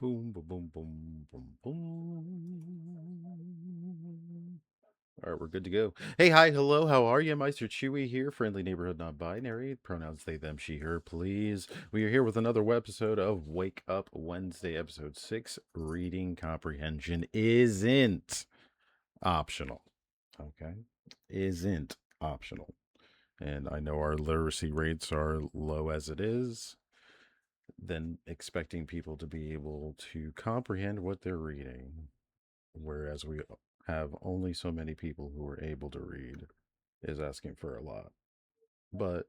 Boom, boom, boom, boom, boom, boom. All right, we're good to go. Hey, hi, hello, how are you? Meister Chewy here, friendly neighborhood non-binary. Pronouns they, them, she, her, please. We are here with another episode of Wake Up Wednesday, episode 6. Reading comprehension isn't optional. Okay? Isn't optional. And I know our literacy rates are low as it is. Then expecting people to be able to comprehend what they're reading, whereas we have only so many people who are able to read, is asking for a lot. But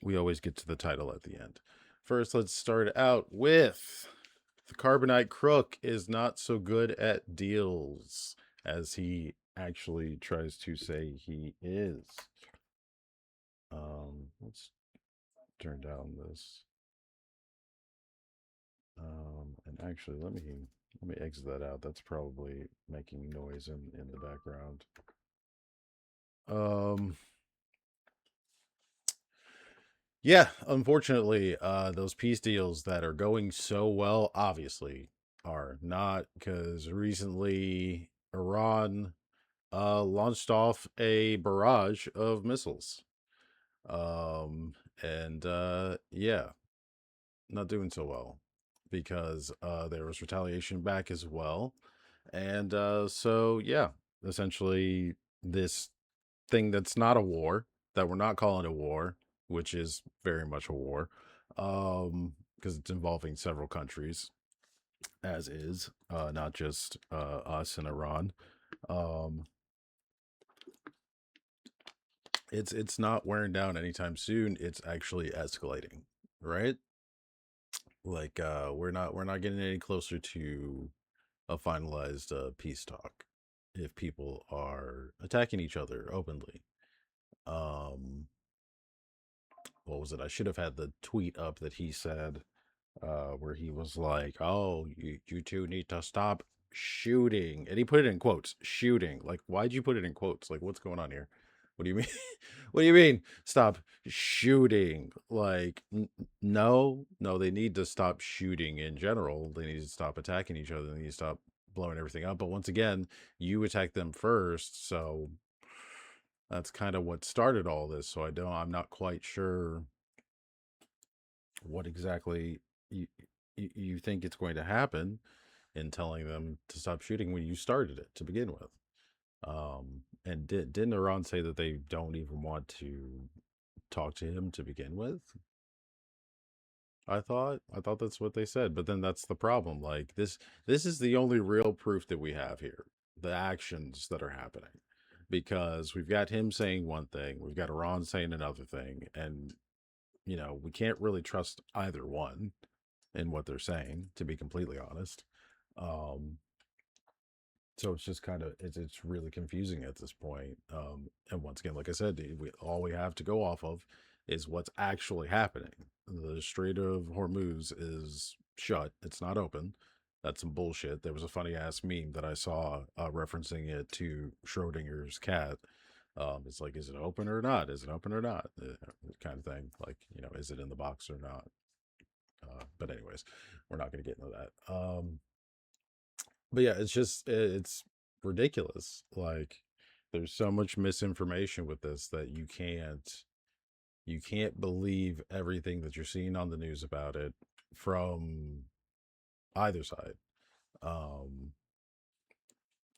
we always get to the title at the end. First, let's start out with the Carbonite Crook is not so good at deals as he actually tries to say he is. Let's turn down this. And actually, let me exit that out. That's probably making noise in the background. Um, yeah, unfortunately, those peace deals that are going so well obviously are not, because recently Iran launched off a barrage of missiles. And yeah, not doing so well because there was retaliation back as well. And so, yeah, essentially, this thing that's not a war, that we're not calling a war, which is very much a war, because it's involving several countries, as is, not just us and Iran. Um, it's not wearing down anytime soon. It's actually escalating, right? Like we're not getting any closer to a finalized peace talk if people are attacking each other openly. Um, what was it? I should have had the tweet up that he said, where he was like, "Oh, you two need to stop shooting," and he put it in quotes, "shooting." Like, why'd you put it in quotes? Like, what's going on here? What do you mean? What do you mean? Stop shooting? Like, no, they need to stop shooting in general. They need to stop attacking each other. They need to stop blowing everything up. But once again, you attacked them first, so that's kind of what started all this. So I'm not quite sure what exactly you you think it's going to happen in telling them to stop shooting when you started it to begin with. And didn't Iran say that they don't even want to talk to him to begin with? I thought that's what they said, but then that's the problem. Like this is the only real proof that we have here, the actions that are happening. Because we've got him saying one thing, we've got Iran saying another thing, and we can't really trust either one in what they're saying, to be completely honest. Um, so it's just kind of it's really confusing at this point. And once again, like I said, all we have to go off of is what's actually happening. The Strait of Hormuz is shut; it's not open. That's some bullshit. There was a funny ass meme that I saw referencing it to Schrodinger's cat. It's like, is it open or not? Is it open or not? Kind of thing. Like, is it in the box or not? But anyways, we're not going to get into that. But yeah, it's ridiculous. Like, there's so much misinformation with this that you can't believe everything that you're seeing on the news about it from either side. Um,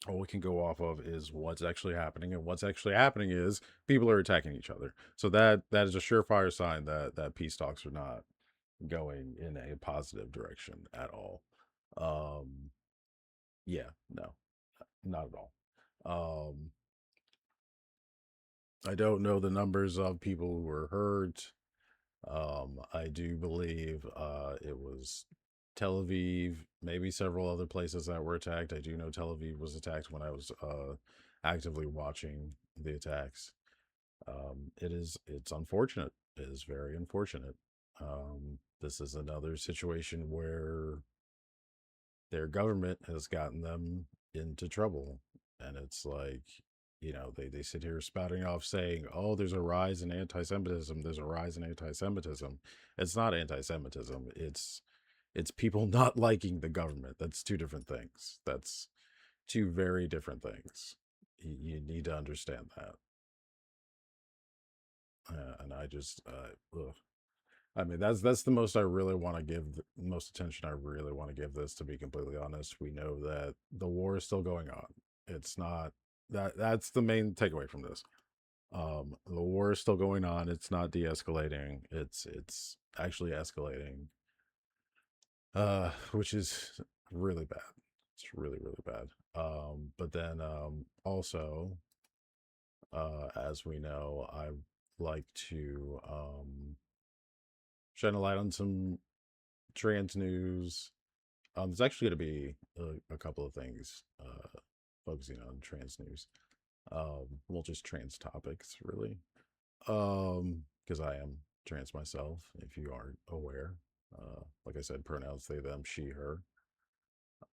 all we can go off of is what's actually happening, and what's actually happening is people are attacking each other. So that is a surefire sign that peace talks are not going in a positive direction at all. Um, yeah, no, not at all. Um, I don't know the numbers of people who were hurt. I do believe it was Tel Aviv, maybe several other places that were attacked. I do know Tel Aviv was attacked when I was actively watching the attacks. It's unfortunate. It is very unfortunate. This is another situation where their government has gotten them into trouble. And it's like, they sit here spouting off saying, oh, there's a rise in anti Semitism. There's a rise in anti Semitism. It's not anti Semitism. It's It's people not liking the government. That's two different things. That's two very different things. You need to understand that. And I just, ugh. I mean, that's the most I really want to give, most attention I really want to give this. To be completely honest, we know that the war is still going on. It's not that's the main takeaway from this. The war is still going on. It's not de-escalating. It's actually escalating, which is really bad. It's really really bad. But then also, as we know, I like to shine a light on some trans news. There's actually going to be a couple of things focusing on trans news. Well, just trans topics, really. Because I am trans myself, if you aren't aware. Like I said, pronouns they, them, she, her.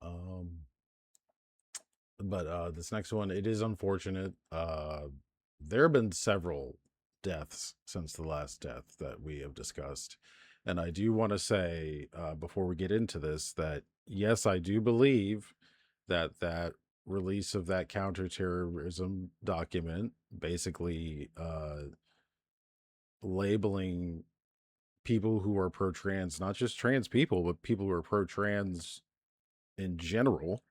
Um, but this next one, it is unfortunate. There have been several deaths since the last death that we have discussed. And I do want to say, before we get into this, that yes, I do believe that release of that counterterrorism document, basically labeling people who are pro trans, not just trans people, but people who are pro trans in general,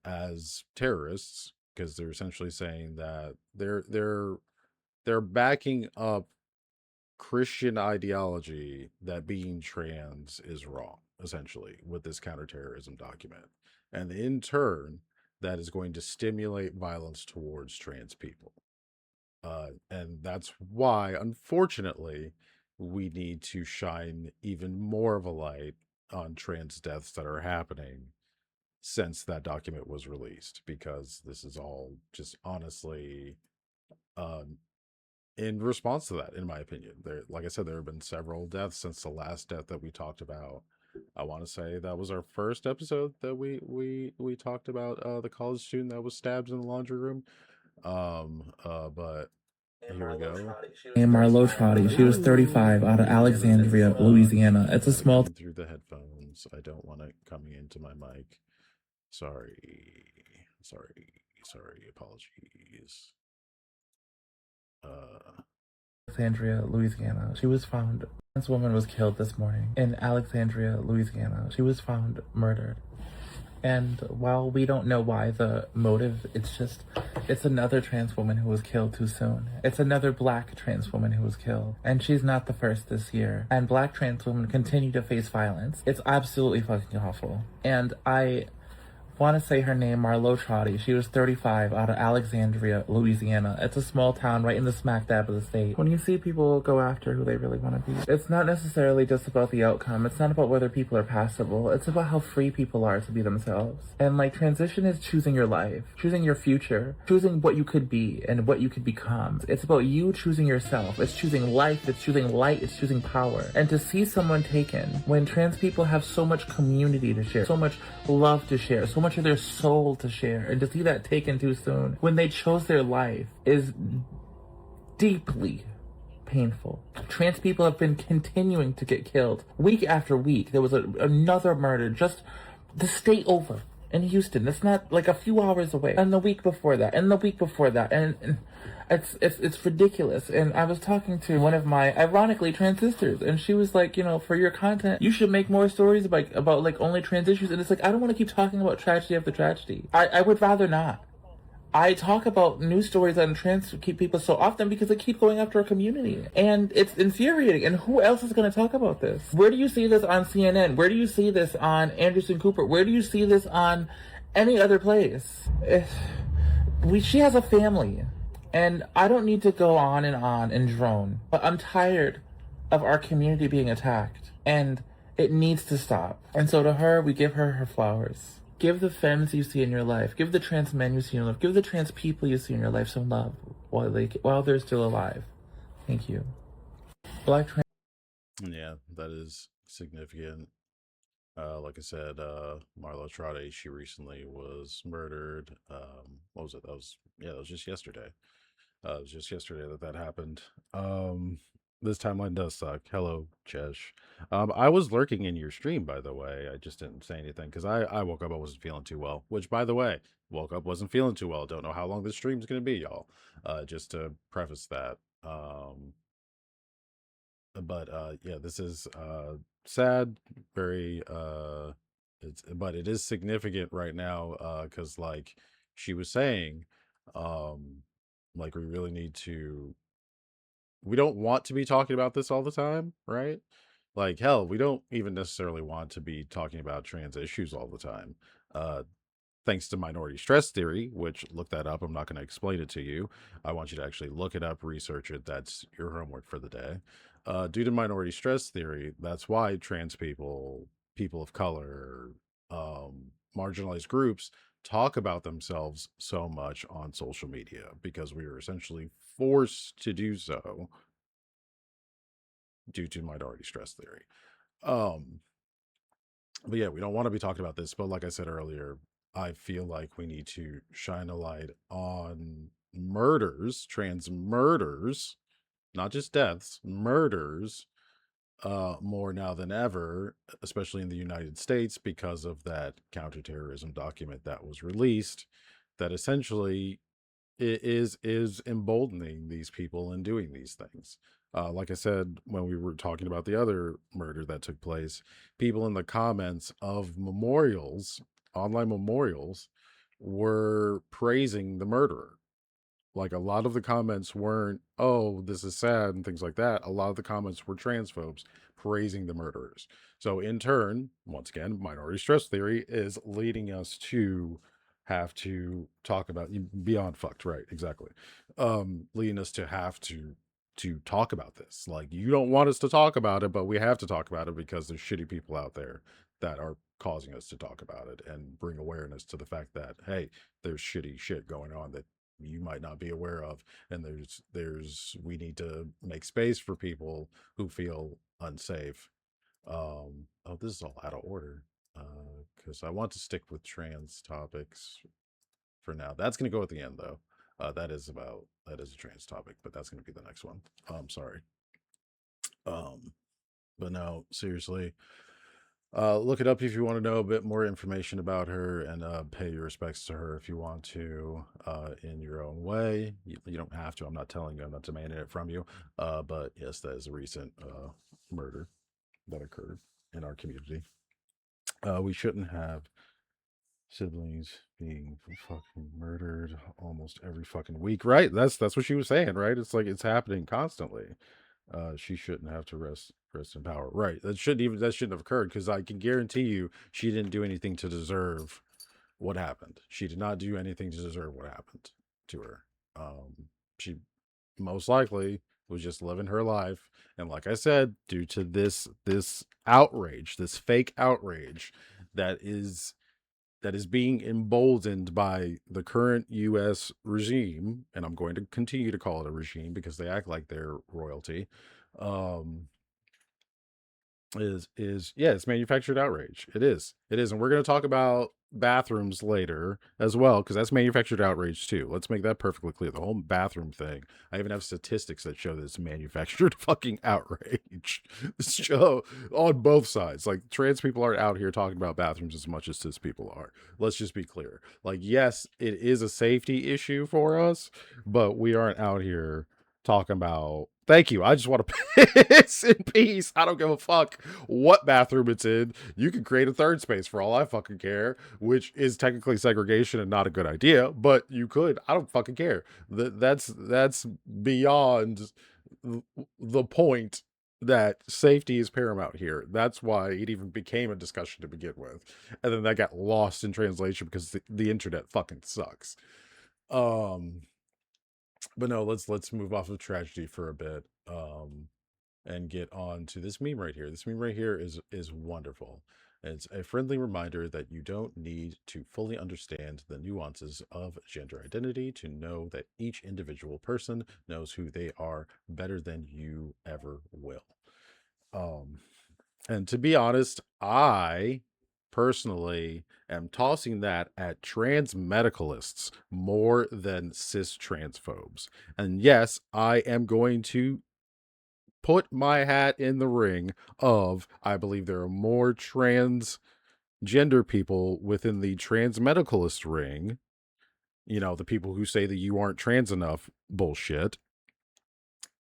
as terrorists, because they're essentially saying that they're backing up Christian ideology that being trans is wrong, essentially, with this counterterrorism document. And in turn, that is going to stimulate violence towards trans people. And that's why, unfortunately, we need to shine even more of a light on trans deaths that are happening since that document was released, because this is all just honestly um, in response to that, in my opinion. There, like I said, there have been several deaths since the last death that we talked about. I want to say that was our first episode that we talked about the college student that was stabbed in the laundry room. But here we go. Named Marlo Trotty. She was 35 out of Alexandria, Louisiana. It's a small Coming through the headphones. I don't want it coming into my mic. Sorry. Apologies. Alexandria, Louisiana. She was found. This woman was killed this morning in Alexandria, Louisiana. She was found murdered. And while we don't know why the motive, it's another trans woman who was killed too soon. It's another black trans woman who was killed. And she's not the first this year. And black trans women continue to face violence. It's absolutely fucking awful. And I want to say her name, Marlo Trotty. She was 35 out of Alexandria, Louisiana. It's a small town right in the smack dab of the state. When you see people go after who they really want to be, it's not necessarily just about the outcome. It's not about whether people are passable. It's about how free people are to be themselves. And like, transition is choosing your life, choosing your future, choosing what you could be and what you could become. It's about you choosing yourself. It's choosing life. It's choosing light. It's choosing power. And to see someone taken when trans people have so much community to share, so much love to share, so much of their soul to share, and to see that taken too soon when they chose their life is deeply painful. Trans people have been continuing to get killed week after week. There was another murder just the state over in Houston. That's not like a few hours away. And the week before that, and the week before that, and it's ridiculous. And I was talking to one of my, ironically, trans sisters, and she was like, you know, for your content, you should make more stories about like only trans issues. And it's like, I don't want to keep talking about tragedy after tragedy. I would rather not. I talk about news stories on trans people so often because they keep going after a community. And it's infuriating. And who else is going to talk about this? Where do you see this on CNN? Where do you see this on Anderson Cooper? Where do you see this on any other place? She has a family. And I don't need to go on and drone. But I'm tired of our community being attacked. And it needs to stop. And so to her, we give her her flowers. Give the femmes you see in your life, give the trans men you see in your life, give the trans people you see in your life some love while they're still alive. Thank you. Black trans. Yeah, that is significant. Like I said, Marlo Trotty, she recently was murdered. What was it? That was just yesterday. It was just yesterday that happened. This timeline does suck. Hello, Chesh. I was lurking in your stream, by the way. I just didn't say anything because I woke up. I wasn't feeling too well. Which, by the way, woke up wasn't feeling too well. Don't know how long this stream's gonna be, y'all. Just to preface that. But yeah, this is sad. Very but it is significant right now because like she was saying, um, like we really need to we don't want to be talking about this all the time, right? Like, hell, we don't even necessarily want to be talking about trans issues all the time. Uh, thanks to minority stress theory, which look that up. I'm not going to explain it to you. I want you to actually look it up, research it. That's your homework for the day. Due to minority stress theory, that's why trans people, people of color, marginalized groups talk about themselves so much on social media because we are essentially forced to do so due to minority stress theory. Um, but yeah, we don't want to be talking about this, but like I said earlier, I feel like we need to shine a light on murders, trans murders, not just deaths, murders, more now than ever, especially in the United States, because of that counterterrorism document that was released that essentially is emboldening these people and doing these things. Like I said, when we were talking about the other murder that took place, people in the comments of memorials, online memorials, were praising the murderer. Like a lot of the comments weren't, oh, this is sad and things like that. A lot of the comments were transphobes praising the murderers. So in turn, once again, minority stress theory is leading us to have to talk about beyond fucked, right? Exactly. Leading us to have to talk about this. Like you don't want us to talk about it, but we have to talk about it because there's shitty people out there that are causing us to talk about it and bring awareness to the fact that hey, there's shitty shit going on that you might not be aware of, and there's we need to make space for people who feel unsafe. Oh, this is all out of order because I want to stick with trans topics for now. That's going to go at the end though. That is a trans topic, but that's going to be the next one. Sorry. um but no, seriously, look it up if you want to know a bit more information about her, and pay your respects to her if you want to, in your own way. You don't have to. I'm not telling you. I'm not demanding it from you. But yes, that is a recent murder that occurred in our community. We shouldn't have siblings being fucking murdered almost every fucking week, right? That's what she was saying, right? It's like it's happening constantly. She shouldn't have to rest in power, right? That shouldn't have occurred because I can guarantee you she didn't do anything to deserve what happened. She did not do anything to deserve what happened to her. She most likely was just living her life, and like I said, due to this outrage, this fake outrage that is that is being emboldened by the current US regime, and I'm going to continue to call it a regime because they act like they're royalty. Um, is yeah, it's manufactured outrage. It is, and we're going to talk about bathrooms later as well because that's manufactured outrage too. Let's make that perfectly clear. The whole bathroom thing, I even have statistics that show that it's manufactured fucking outrage. Show on both sides. Like trans people aren't out here talking about bathrooms as much as cis people are. Let's just be clear. Like yes, it is a safety issue for us, but we aren't out here talking about thank you. I just want to piss in peace. I don't give a fuck what bathroom it's in. You can create a third space for all I fucking care, which is technically segregation and not a good idea, but you could. I don't fucking care. That's beyond the point that safety is paramount here. That's why it even became a discussion to begin with. And then that got lost in translation because the internet fucking sucks. But no, let's move off of tragedy for a bit, and get on to this meme right here. This meme right here is wonderful. It's a friendly reminder that you don't need to fully understand the nuances of gender identity to know that each individual person knows who they are better than you ever will. Um, and to be honest, I personally am tossing that at trans medicalists more than cis transphobes. And yes, I am going to put my hat in the ring of I believe there are more transgender people within the trans medicalist ring, the people who say that you aren't trans enough bullshit,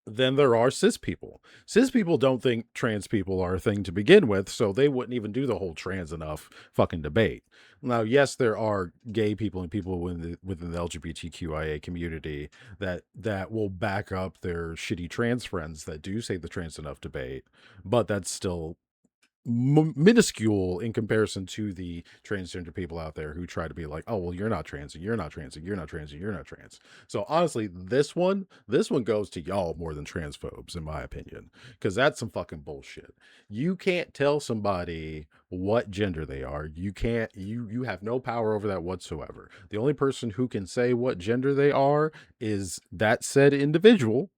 than there are cis people. Cis people don't think trans people are a thing to begin with, so they wouldn't even do the whole trans enough fucking debate. Now, yes, there are gay people and people within the LGBTQIA community that will back up their shitty trans friends that do say the trans enough debate, but that's still minuscule in comparison to the transgender people out there who try to be like, oh well, you're not trans and you're not trans and you're not trans and you're not trans. So honestly, this one goes to y'all more than transphobes, in my opinion, because that's some fucking bullshit. You can't tell somebody what gender they are. You can't, you have no power over that whatsoever. The only person who can say what gender they are is that said individual.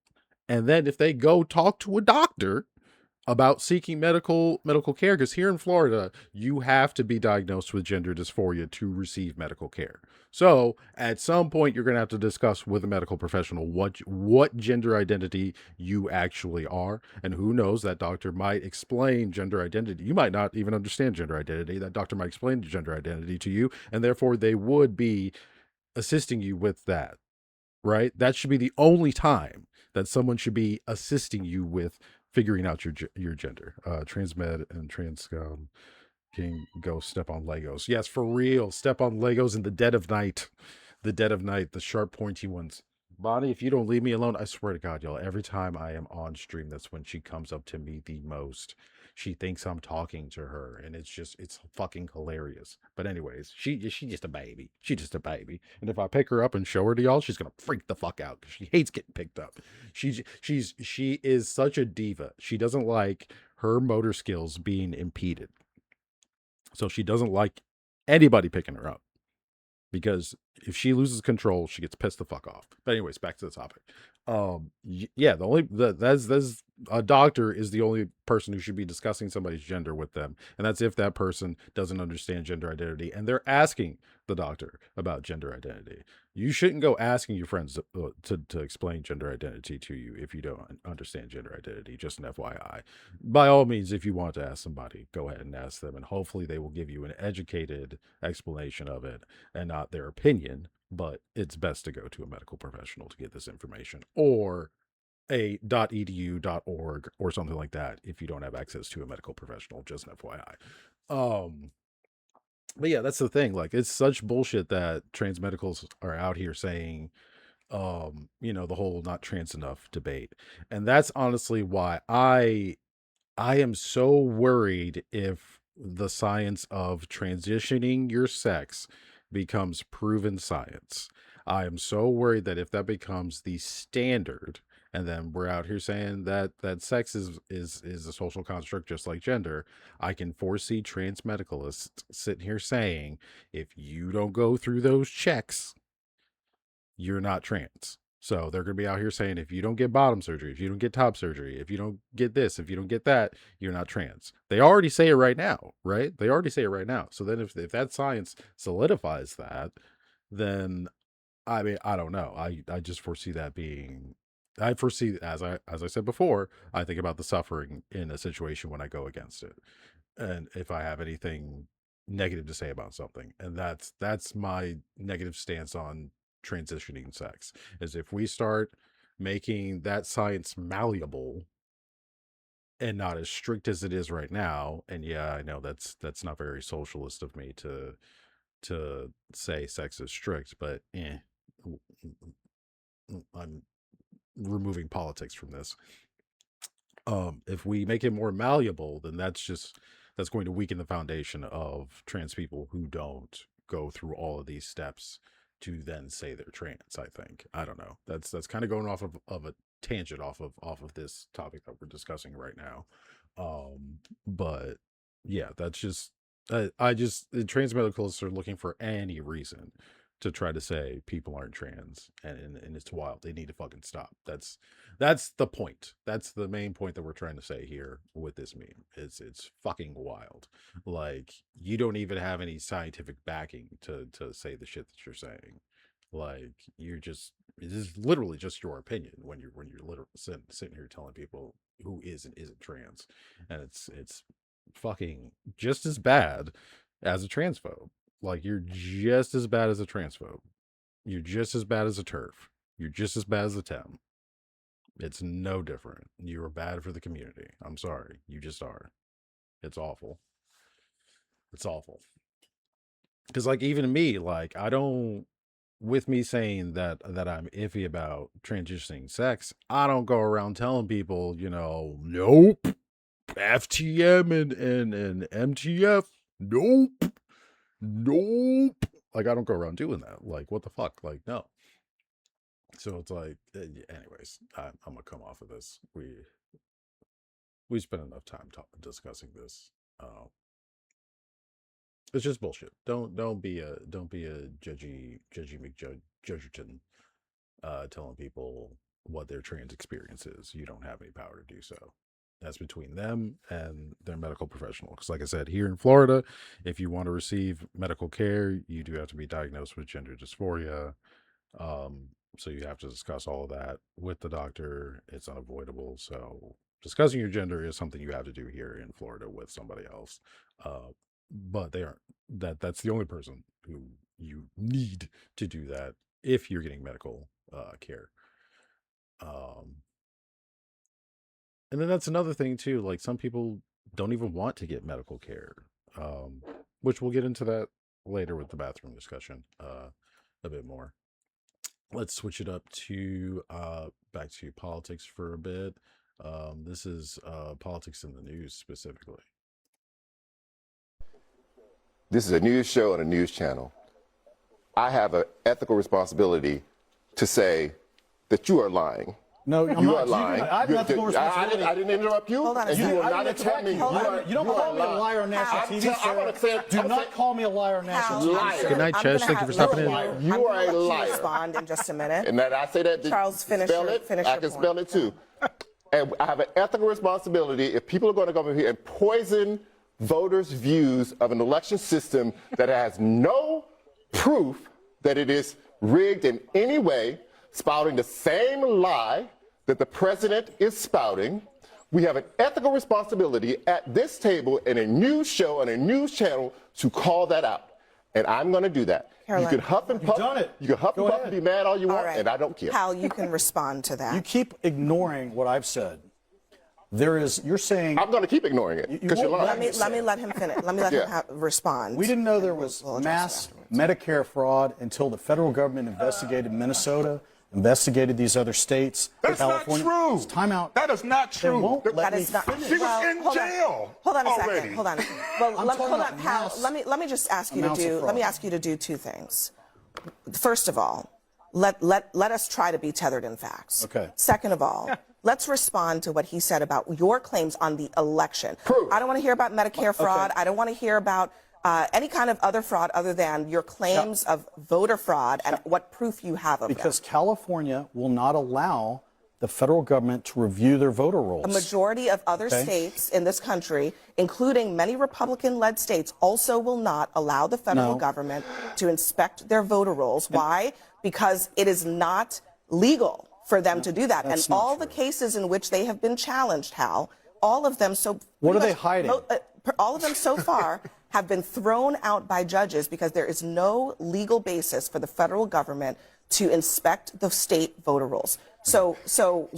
And then if they go talk to a doctor about seeking medical care, because here in Florida you have to be diagnosed with gender dysphoria to receive medical care. So at some point you're going to have to discuss with a medical professional what gender identity you actually are, and who knows, that doctor might explain gender identity. You might not even understand gender identity. That doctor might explain gender identity to you, and therefore they would be assisting you with that, right? That should be the only time that someone should be assisting you with figuring out your gender. Transmed and Transcom can go step on Legos. Yes, for real. Step on Legos in the dead of night. The dead of night, the sharp, pointy ones. Bonnie, if you don't leave me alone, I swear to God, y'all, every time I am on stream, that's when she comes up to me the most. She thinks I'm talking to her, and it's fucking hilarious. But anyways, she's just a baby. She's just a baby. And if I pick her up and show her to y'all, she's gonna freak the fuck out because she hates getting picked up. She is such a diva. She doesn't like her motor skills being impeded. So she doesn't like anybody picking her up, because if she loses control, she gets pissed the fuck off. But anyways, back to the topic. Yeah, that's a doctor is the only person who should be discussing somebody's gender with them, and that's if that person doesn't understand gender identity and they're asking the doctor about gender identity. You shouldn't go asking your friends to explain gender identity to you if you don't understand gender identity. Just an FYI. By all means, if you want to ask somebody, go ahead and ask them, and hopefully they will give you an educated explanation of it and not their opinion. But it's best to go to a medical professional to get this information, or a .edu.org or something like that if you don't have access to a medical professional. Just an FYI. But yeah, that's the thing. Like, it's such bullshit that trans medicals are out here saying, the whole not trans enough debate. And that's honestly why I am so worried if the science of transitioning your sex becomes proven science. I am so worried that if that becomes the standard, and then we're out here saying that sex is a social construct just like gender, I can foresee trans medicalists sitting here saying, if you don't go through those checks, you're not trans. So they're going to be out here saying, if you don't get bottom surgery, if you don't get top surgery, if you don't get this, if you don't get that, you're not trans. They already say it right now, right? They already say it right now. So then if that science solidifies that, then I mean, I don't know. I just foresee that being, I foresee, as I said before, I think about the suffering in a situation when I go against it, and if I have anything negative to say about something. And that's my negative stance on transitioning sex, is if we start making that science malleable and not as strict as it is right now. And yeah, I know that's not very socialist of me to say sex is strict, but I'm removing politics from this. If we make it more malleable, then that's going to weaken the foundation of trans people who don't go through all of these steps to then say they're trans. I think, I don't know, that's kind of going off of a tangent off of this topic that we're discussing right now. But yeah, that's just, I just, the trans medicalists are looking for any reason to try to say people aren't trans, and it's wild. They need to fucking stop. That's the point. That's the main point that we're trying to say here with this meme. It's fucking wild. Like, you don't even have any scientific backing to say the shit that you're saying. Like, you're just It is literally just your opinion when you're literally sitting here telling people who is and isn't trans, and it's fucking just as bad as a transphobe. Like, you're just as bad as a transphobe. You're just as bad as a TERF. You're just as bad as a TEM. It's no different. You are bad for the community. I'm sorry. You just are. It's awful. It's awful. Because, like, even me, like, I don't, with me saying that I'm iffy about transitioning sex, I don't go around telling people, nope, FTM and MTF, nope, nope. Like, I don't go around doing that. Like, what the fuck? Like, no. So it's like, anyways, I'm gonna come off of this. We spent enough time discussing this. It's just bullshit. Don't be a judgy McJudgerton, telling people what their trans experience is. You don't have any power to do so. That's between them and their medical professional. Because, like I said, here in Florida, if you want to receive medical care, you do have to be diagnosed with gender dysphoria. So you have to discuss all of that with the doctor. It's unavoidable. So discussing your gender is something you have to do here in Florida with somebody else. But they aren't. That's the only person who you need to do that if you're getting medical care. And then that's another thing too. Like, some people don't even want to get medical care, which we'll get into that later with the bathroom discussion a bit more. Let's switch it up to back to politics for a bit. This is politics in the news specifically. This is a news show and a news channel. I have an ethical responsibility to say that you are lying. No, you are lying. I have an ethical responsibility. I didn't interrupt you. Hold on a You second. will not attack me. You don't call me a liar on national TV. Do not call me a liar on national TV. Good night, Chess. Thank you for stopping in. You are a liar. Respond in just a minute. And that I say that. Charles, finish spell your- it. finish I your can point. spell it too. And I have an ethical responsibility. If people are going to come over here and poison voters' views of an election system that has no proof that it is rigged in any way, spouting the same lie that the president is spouting, we have an ethical responsibility at this table in a news show and a news channel to call that out. And I'm going to do that. Caroline, you can huff and puff. You've done it. You can huff and Go puff ahead. and be mad all you want, right. and I don't care. Hal, you can respond to that. You keep ignoring what I've said. You're saying. I'm going to keep ignoring it because you're lying. Let me let him finish. Let me let him respond. We didn't know there was mass Medicare fraud until the federal government investigated Minnesota, investigated these other states. That's California. not true. It's time out. That is not They true. won't let That me is not. finish. She was in hold on. jail Hold on a already. second. Hold on. Well, I'm talking hold on, about Hal. mass Let me just ask you to amounts of do. fraud. Let me ask you to do two things. First of all, let us try to be tethered in facts. Okay. Second of all, let's respond to what he said about your claims on the election. Proof. I don't want to hear about Medicare fraud. Okay. I don't want to hear about any kind of other fraud other than your claims of voter fraud and what proof you have of Because that. California will not allow the federal government to review their voter rolls. A majority of other Okay. states in this country, including many Republican-led states, also will not allow the federal No. government to inspect their voter rolls. Why? Because it is not legal for them to do that. And that's not all the true. cases in which they have been challenged, Hal, all of them so What are pretty they much hiding? all of them so far have been thrown out by judges because there is no legal basis for the federal government to inspect the state voter rolls. So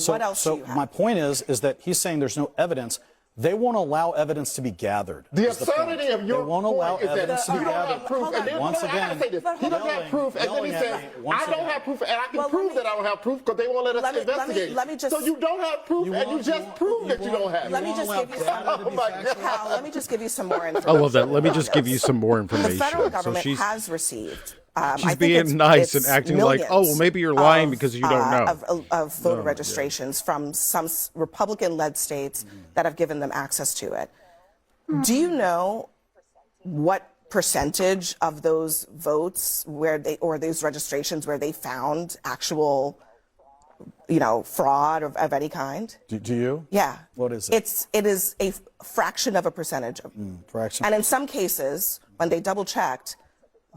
what else do you have? My point is that he's saying there's no evidence. They won't allow evidence to be gathered. The is the point. absurdity of your They won't allow point is that evidence to be you don't have gathered. proof. And then, Once I gotta again, say this. He doesn't have proof, and then he yelling at says, me once I don't again. have proof, and I can Well, prove let me- that I don't have proof because they won't let us investigate. let me just- So you don't have proof, You and you want- just proved that you don't have Let me it. just give you some. Oh, my God. Hal, let me just give you some more I information. love that. Let me just give you some more The information. federal government so she's has received. she's I think being nice and it's acting like, oh, well, maybe you're lying because you don't know. Of voter registrations from some Republican-led states that have given them access to it. Do you know what percentage of those votes or those registrations where they found actual, fraud of any kind? Do you? Yeah. What is it? It is a fraction of a percentage. Fraction. And in some cases, when they double checked,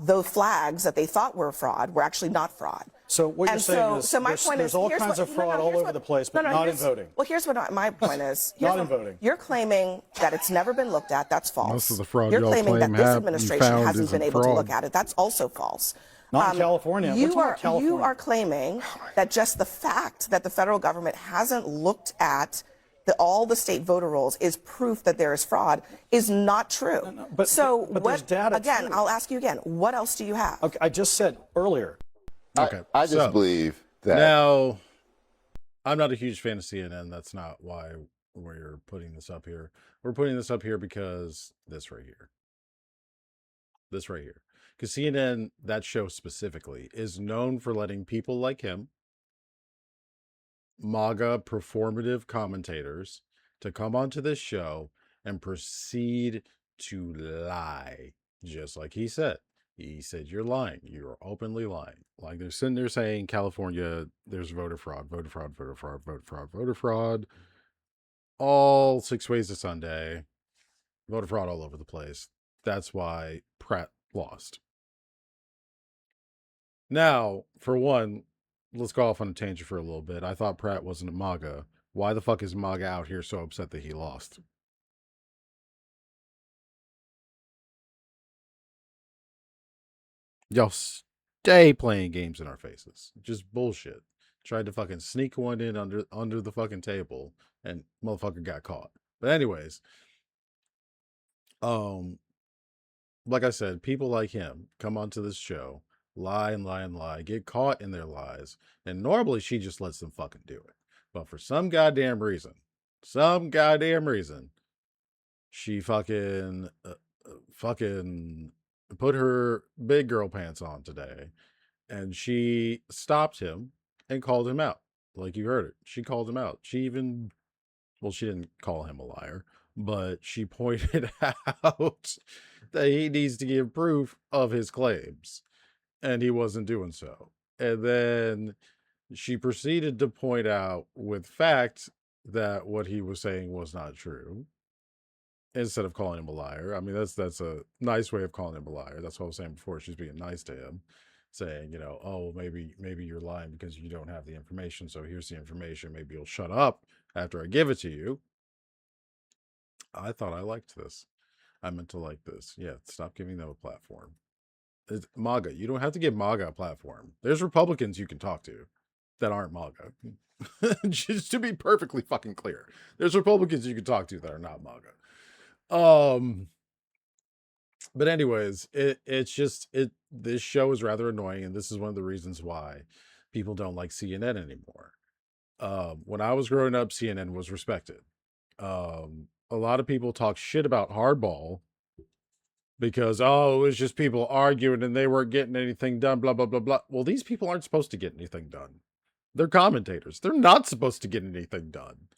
the flags that they thought were fraud were actually not fraud. So what you're And saying is so my there's, point there's is, all here's kinds what- of fraud all here's over what- the place, but not in here's- voting. Well, here's what my point is. Here's Not in what- voting. You're claiming that it's never been looked at. That's false. Most of the fraud You're y'all claiming claim that this you administration found hasn't been isn't able to fraud. look at it. That's also false. Not in California. We're You talking are, about California. you are claiming that just the fact that the federal government hasn't looked at all the state voter rolls is proof that there is fraud is not true. but what, there's data, again, too. I'll ask you again, what else do you have? Okay, I just said earlier. Okay, I just so, believe that. Now, I'm not a huge fan of CNN. That's not why we're putting this up here. We're putting this up here because this right here. This right here. Because CNN, that show specifically, is known for letting people like him, MAGA performative commentators, to come onto this show and proceed to lie. Just like he said. He said, you're lying. You're openly lying. Like they're sitting there saying, California, there's voter fraud, voter fraud, voter fraud, voter fraud, voter fraud. All 6 ways to Sunday. Voter fraud all over the place. That's why Pratt lost. Now, for one, let's go off on a tangent for a little bit. I thought Pratt wasn't a MAGA. Why the fuck is MAGA out here so upset that he lost? Y'all stay playing games in our faces. Just bullshit. Tried to fucking sneak one in under the fucking table, and motherfucker got caught. But anyways, like I said, people like him come onto this show, lie and lie and lie, get caught in their lies, and normally she just lets them fucking do it. But for some goddamn reason, she fucking put her big girl pants on today, and she stopped him and called him out. Like you heard it. She called him out. She didn't call him a liar, but she pointed out that he needs to give proof of his claims, and he wasn't doing so. And then she proceeded to point out with fact that what he was saying was not true, instead of calling him a liar. I mean, that's a nice way of calling him a liar. That's what I was saying before. She's being nice to him, saying, oh, maybe you're lying because you don't have the information. So here's the information. Maybe you'll shut up after I give it to you. I thought I liked this. I meant to like this. Yeah, stop giving them a platform. It's MAGA. You don't have to give MAGA a platform. There's Republicans you can talk to that aren't MAGA. Just to be perfectly fucking clear. There's Republicans you can talk to that are not MAGA. But anyways, this show is rather annoying, and this is one of the reasons why people don't like CNN anymore. When I was growing up, CNN was respected. A lot of people talk shit about Hardball because, it was just people arguing and they weren't getting anything done, blah, blah, blah, blah. Well, these people aren't supposed to get anything done. They're commentators. They're not supposed to get anything done,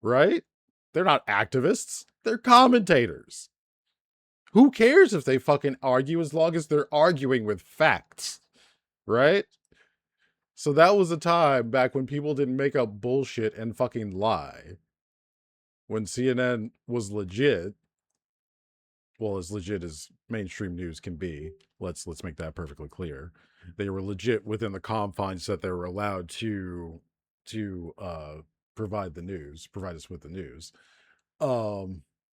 right? They're not activists. They're commentators. Who cares if they fucking argue as long as they're arguing with facts, right? So that was a time back when people didn't make up bullshit and fucking lie. When CNN was legit, well, as legit as mainstream news can be, let's make that perfectly clear. They were legit within the confines that they were allowed to provide us with the news.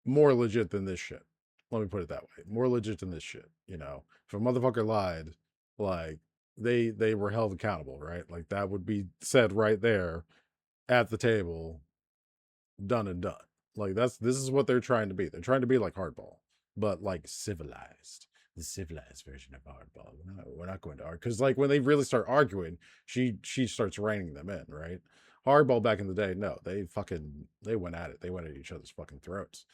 More legit than this shit. Let me put it that way. More legit than this shit. If a motherfucker lied, like they were held accountable, right? Like that would be said right there at the table, done and done. Like this is what they're trying to be. They're trying to be like Hardball, but like civilized. The civilized version of Hardball. We're not going to argue. Because like when they really start arguing, she starts reining them in, right? Hardball back in the day, no, they went at it. They went at each other's fucking throats.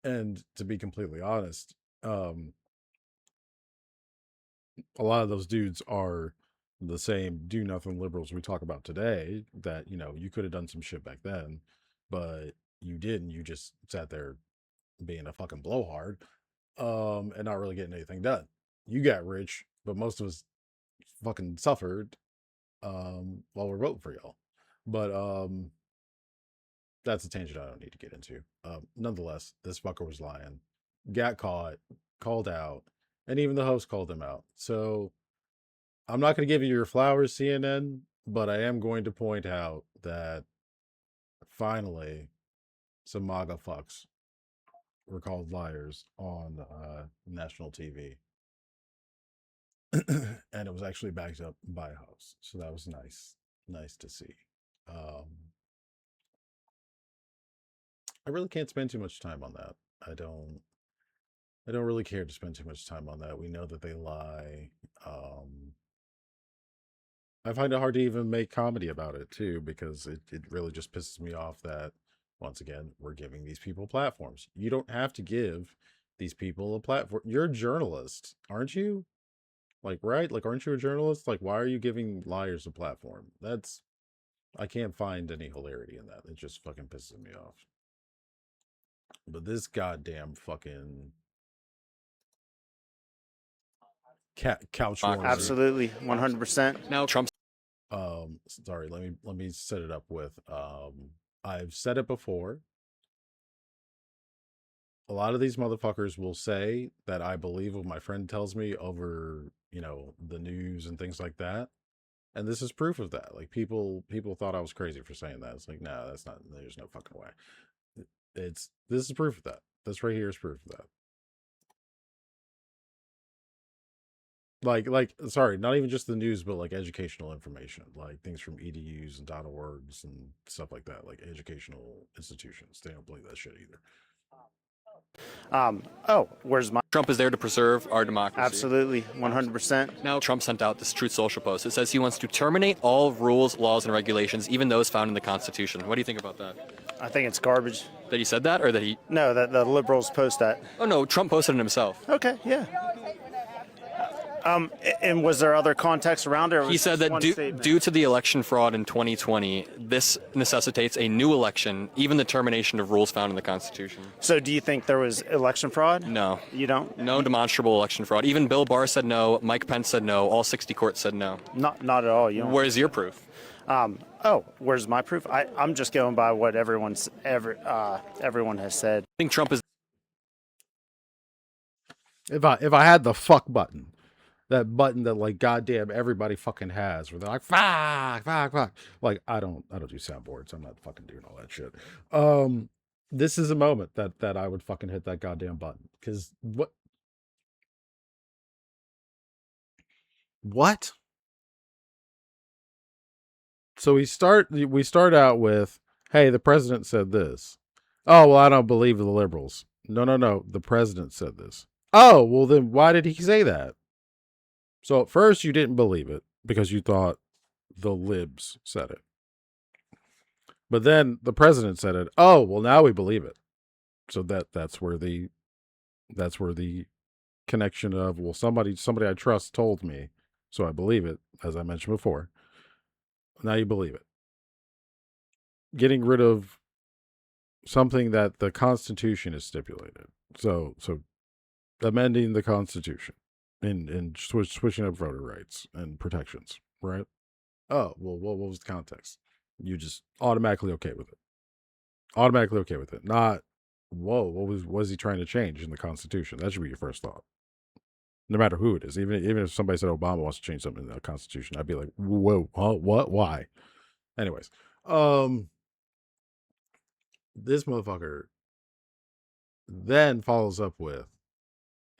And to be completely honest, a lot of those dudes are the same do nothing liberals we talk about today that, you could have done some shit back then, but you didn't. You just sat there being a fucking blowhard, and not really getting anything done. You got rich, but most of us fucking suffered, while we're voting for y'all. But, that's a tangent I don't need to get into. Nonetheless, this fucker was lying, got caught, called out, and even the host called him out. So I'm not going to give you your flowers, CNN, but I am going to point out that finally some MAGA fucks were called liars on national TV. And it was actually backed up by a host. So that was nice to see. I really can't spend too much time on that. I don't really care to spend too much time on that. We know that they lie. I find it hard to even make comedy about it too, because it really just pisses me off that once again we're giving these people platforms. You don't have to give these people a platform. You're a journalist, aren't you? Like, right? Like, aren't you a journalist? Like, why are you giving liars a platform? I can't find any hilarity in that. It just fucking pisses me off. But this goddamn fucking couch warrior. Absolutely, 100%. Now Trump's Sorry, let me set it up with I've said it before. A lot of these motherfuckers will say that I believe what my friend tells me over, the news and things like that. And this is proof of that. Like, people thought I was crazy for saying that. It's like, no, that's not, there's no fucking way. This is proof of that. This right here is proof of that. Like, sorry, not even just the news, but like educational information, like things from edus and .orgs and stuff like that, like educational institutions. They don't believe that shit either. Where's my... Trump is there to preserve our democracy. Absolutely, 100%. Now Trump sent out this Truth Social post. It says he wants to terminate all rules, laws, and regulations, even those found in the Constitution. What do you think about that? I think it's garbage. That he said that, or that he... No, that the liberals post that. Oh, no, Trump posted it himself. Okay, yeah. And was there other context around it? Or He said that due to the election fraud in 2020, this necessitates a new election, even the termination of rules found in the Constitution. So do you think there was election fraud? No. You don't? No demonstrable election fraud. Even Bill Barr said no, Mike Pence said no, all 60 courts said no. Not at all. You don't? Where's your proof? Where's my proof? I'm just going by what everyone has said. I think Trump is... If I had the fuck button, that button that like goddamn everybody fucking has, where they're like fuck. Like, I don't do soundboards. I'm not fucking doing all that shit. This is a moment that I would fucking hit that goddamn button. Because what? So we start out with, hey, the president said this. Oh, well, I don't believe the liberals. No. The president said this. Oh, well, then why did he say that? So at first you didn't believe it because you thought the libs said it. But then the president said it. Oh, well, now we believe it. So that's where the connection of, well, somebody I trust told me, so I believe it, as I mentioned before. Now you believe it. Getting rid of something that the Constitution is stipulated. So amending the Constitution and switching up voter rights and protections, right? Oh, well, what was the context? You just automatically okay with it. Automatically okay with it. Not, whoa, what was he trying to change in the Constitution? That should be your first thought. No matter who it is. Even if somebody said Obama wants to change something in the Constitution, I'd be like, whoa, huh? What? Why? Anyways, this motherfucker then follows up with,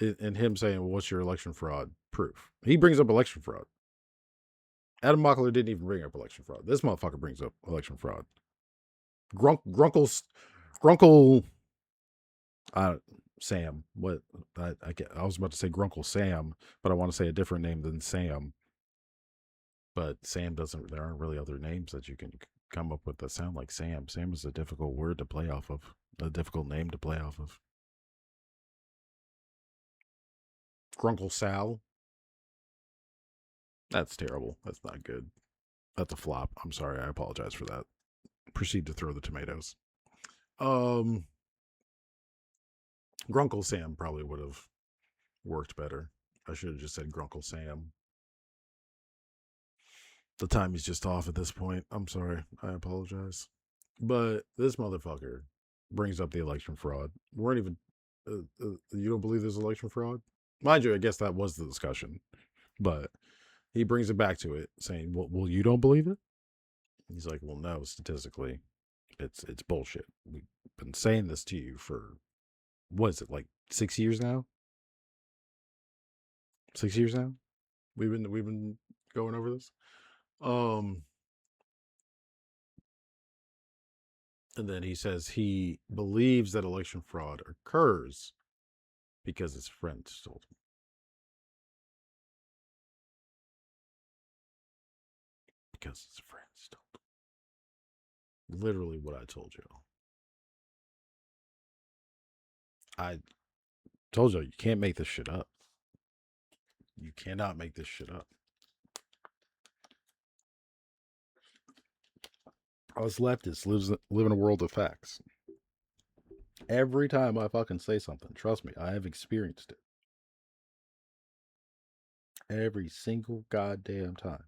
and him saying, well, what's your election fraud proof? He brings up election fraud. Adam Mockler didn't even bring up election fraud. This motherfucker brings up election fraud. Grunkle Sam. What? I was about to say Grunkle Sam, but I want to say a different name than Sam. But Sam doesn't, there aren't really other names that you can come up with that sound like Sam. Sam is a difficult word to play off of, a difficult name to play off of. Grunkle Sal. That's terrible. That's not good. That's a flop. I'm sorry. I apologize for that. Proceed to throw the tomatoes. Grunkle Sam probably would have worked better. I should have just said Grunkle Sam. The timing's just off at this point. I'm sorry. I apologize. But this motherfucker brings up the election fraud. We weren't even... you don't believe there's election fraud? Mind you, I guess that was the discussion. But he brings it back to it, saying, well, you don't believe it? He's like, well, no, statistically, it's bullshit. We've been saying this to you for, what is it, like 6 years now? 6 years now? We've been going over this. And then he says he believes that election fraud occurs because his friends told him. Because his friends told him. Literally what I told you. I told you, you can't make this shit up. You cannot make this shit up. Us leftists live in a world of facts. Every time I fucking say something, trust me, I have experienced it. Every single goddamn time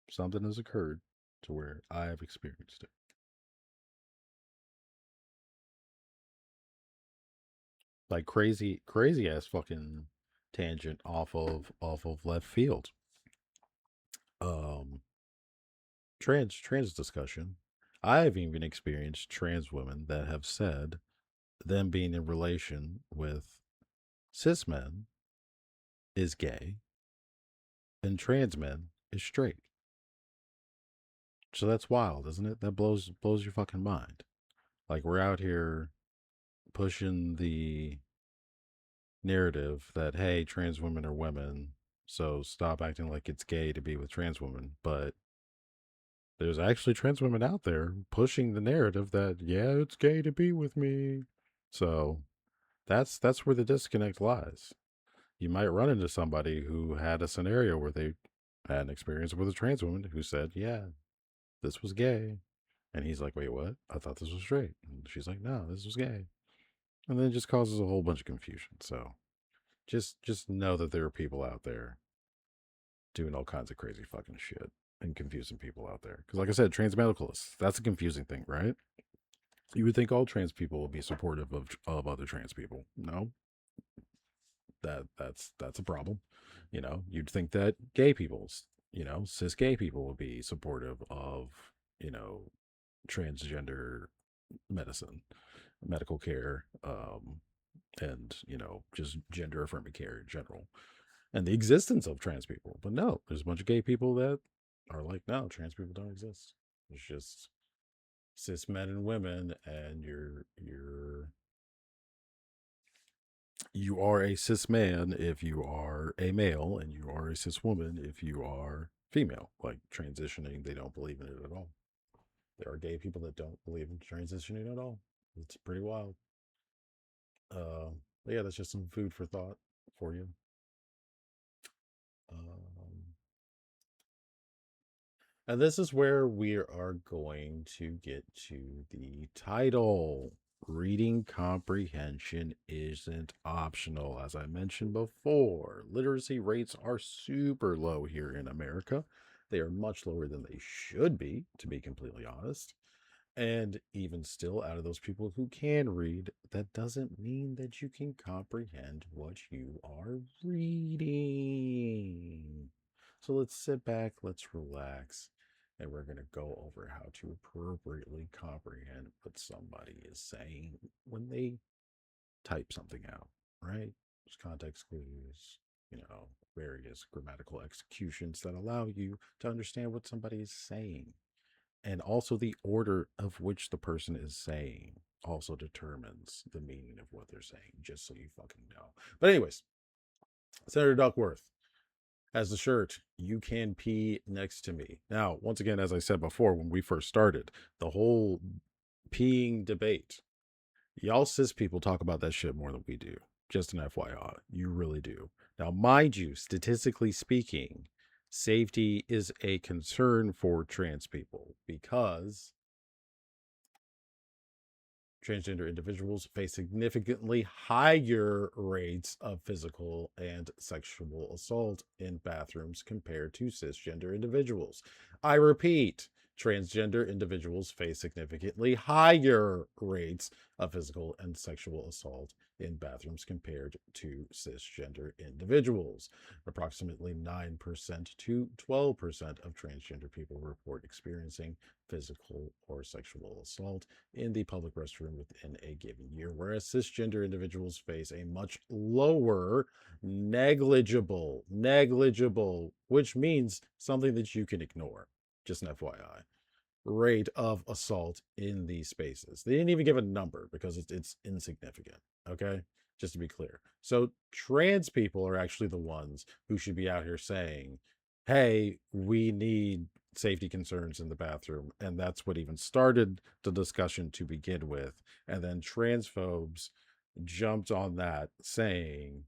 something has occurred to where I have experienced it. Like crazy ass fucking tangent off of left field. Trans discussion. I've even experienced trans women that have said them being in relation with cis men is gay and trans men is straight. So that's wild, isn't it? That blows your fucking mind. Like, we're out here pushing the narrative that, hey, trans women are women, so stop acting like it's gay to be with trans women. But there's actually trans women out there pushing the narrative that, yeah, it's gay to be with me. So that's where the disconnect lies. You might run into somebody who had a scenario where they had an experience with a trans woman who said, yeah, this was gay. And he's like, wait, what? I thought this was straight. And she's like, no, this was gay. And then it just causes a whole bunch of confusion. So just know that there are people out there doing all kinds of crazy fucking shit and confusing people out there. Because like I said, trans medicalists, that's a confusing thing, right? You would think all trans people would be supportive of other trans people. No. That's a problem. You know, you'd think that gay people's, cis gay people would be supportive of, transgender medicine, medical care, and, just gender affirming care in general, and the existence of trans people. But no, there's a bunch of gay people that are like, no, trans people don't exist. It's just cis men and women, and you are a cis man if you are a male, and you are a cis woman if you are female. Like, transitioning, they don't believe in it at all. There are gay people that don't believe in transitioning at all. It's pretty wild. But yeah, that's just some food for thought for you. And this is where we are going to get to the title. Reading comprehension isn't optional. As I mentioned before, literacy rates are super low here in America. They are much lower than they should be, to be completely honest. And even still, out of those people who can read, that doesn't mean that you can comprehend what you are reading. So let's sit back, let's relax, and we're going to go over how to appropriately comprehend what somebody is saying when they type something out, right? There's context clues, various grammatical executions that allow you to understand what somebody is saying. And also the order of which the person is saying also determines the meaning of what they're saying, just so you fucking know. But anyways, Senator Duckworth has the shirt, "You can pee next to me." Now, once again, as I said before, when we first started, the whole peeing debate, y'all cis people talk about that shit more than we do. Just an FYI, you really do. Now, mind you, statistically speaking, safety is a concern for trans people because transgender individuals face significantly higher rates of physical and sexual assault in bathrooms compared to cisgender individuals. I repeat, transgender individuals face significantly higher rates of physical and sexual assault in bathrooms compared to cisgender individuals. Approximately 9% to 12% of transgender people report experiencing physical or sexual assault in the public restroom within a given year, whereas cisgender individuals face a much lower, negligible, which means something that you can ignore, just an FYI, rate of assault in these spaces. They didn't even give a number because it's insignificant, okay? Just to be clear. So trans people are actually the ones who should be out here saying, hey, we need safety concerns in the bathroom. And that's what even started the discussion to begin with. And then transphobes jumped on that saying,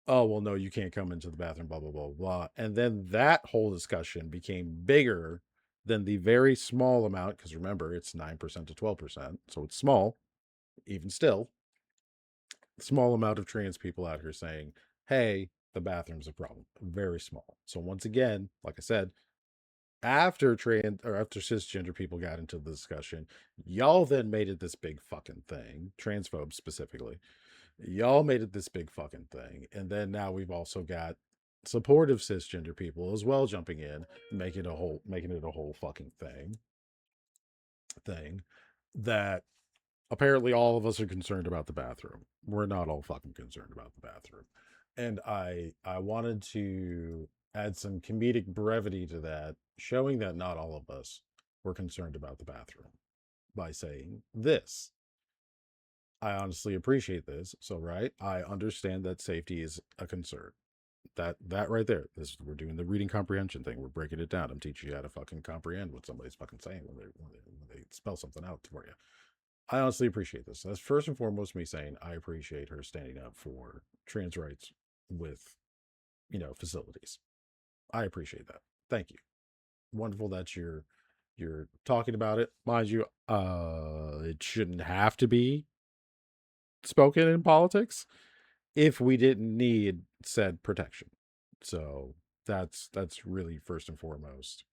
oh, well, no, you can't come into the bathroom, blah, blah, blah, blah. And then that whole discussion became bigger than the very small amount, because remember, it's 9% to 12%. So it's small, even still, small amount of trans people out here saying, hey, the bathroom's a problem. Very small. So once again, like I said, after cisgender people got into the discussion, y'all then made it this big fucking thing, transphobes specifically. Y'all made it this big fucking thing. And then now we've also got supportive cisgender people as well jumping in, making it a whole fucking thing that apparently all of us are concerned about the bathroom. We're not all fucking concerned about the bathroom. And I wanted to add some comedic brevity to that, showing that not all of us were concerned about the bathroom by saying this. I honestly appreciate this. So, right, I understand that safety is a concern. That right there. We're doing the reading comprehension thing. We're breaking it down. I'm teaching you how to fucking comprehend what somebody's fucking saying when they spell something out for you. I honestly appreciate this. That's first and foremost me saying I appreciate her standing up for trans rights with, facilities. I appreciate that. Thank you. Wonderful that you're talking about it. Mind you, it shouldn't have to be spoken in politics if we didn't need said protection. So that's really first and foremost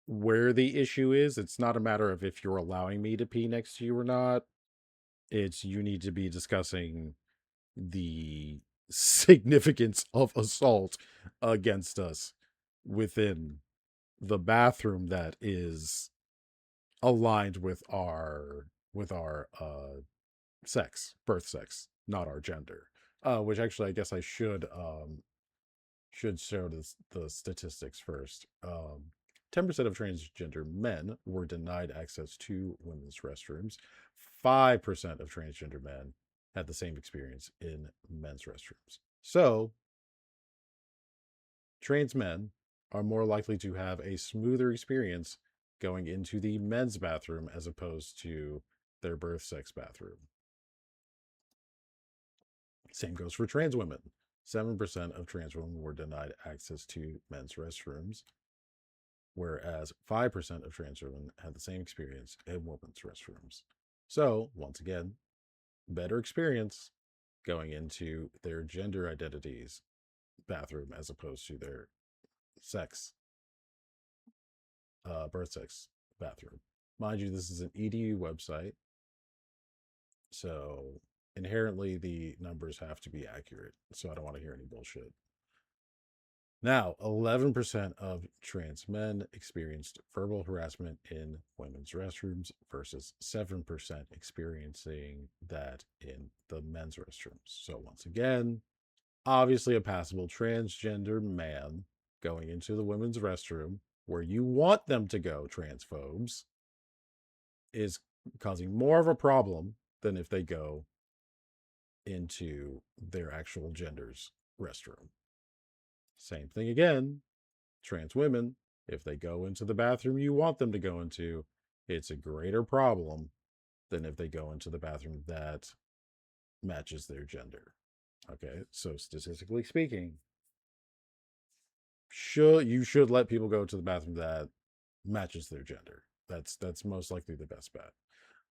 where the issue is. It's not a matter of if you're allowing me to pee next to you or not. It's you need to be discussing the significance of assault against us within the bathroom that is aligned with our birth sex, not our gender. Which actually I guess I should show the statistics first. 10% of transgender men were denied access to women's restrooms. 5% of transgender men had the same experience in men's restrooms. So, trans men are more likely to have a smoother experience going into the men's bathroom as opposed to their birth sex bathroom. Same goes for trans women. 7% of trans women were denied access to men's restrooms, whereas 5% of trans women had the same experience in women's restrooms. So, once again, better experience going into their gender identities bathroom as opposed to their birth sex bathroom. Mind you, this is an EDU website, so inherently the numbers have to be accurate. So I don't want to hear any bullshit. Now, 11% of trans men experienced verbal harassment in women's restrooms versus 7% experiencing that in the men's restrooms. So once again, obviously a passable transgender man going into the women's restroom where you want them to go, transphobes, is causing more of a problem than if they go into their actual gender's restroom. Same thing again, trans women, if they go into the bathroom you want them to go into, it's a greater problem than if they go into the bathroom that matches their gender. Okay, so statistically speaking, you should let people go to the bathroom that matches their gender. That's most likely the best bet.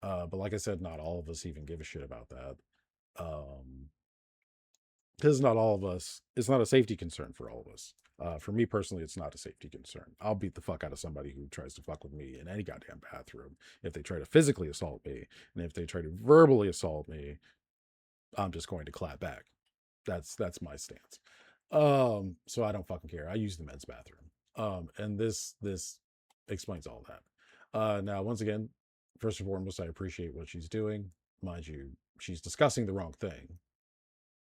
But like I said, not all of us even give a shit about that. Because not all of us, it's not a safety concern for all of us. For me personally, it's not a safety concern. I'll beat the fuck out of somebody who tries to fuck with me in any goddamn bathroom. If they try to physically assault me, and if they try to verbally assault me, I'm just going to clap back. That's my stance. So I don't fucking care. I use the men's bathroom. And this explains all that. Now, once again, first and foremost, I appreciate what she's doing. Mind you, she's discussing the wrong thing,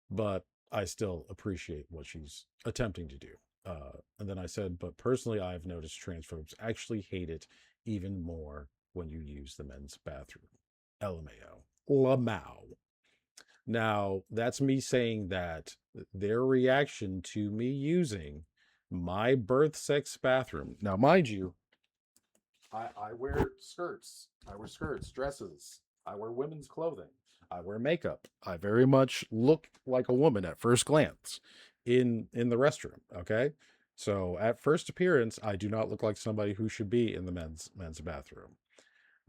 but I still appreciate what she's attempting to do. And then I said, but personally, I've noticed transphobes actually hate it even more when you use the men's bathroom. LMAO. LMAO. Now, that's me saying that their reaction to me using my birth sex bathroom. Now, mind you, I wear skirts. I wear skirts, dresses. I wear women's clothing. I wear makeup. I very much look like a woman at first glance in the restroom. Okay. So at first appearance, I do not look like somebody who should be in the men's bathroom.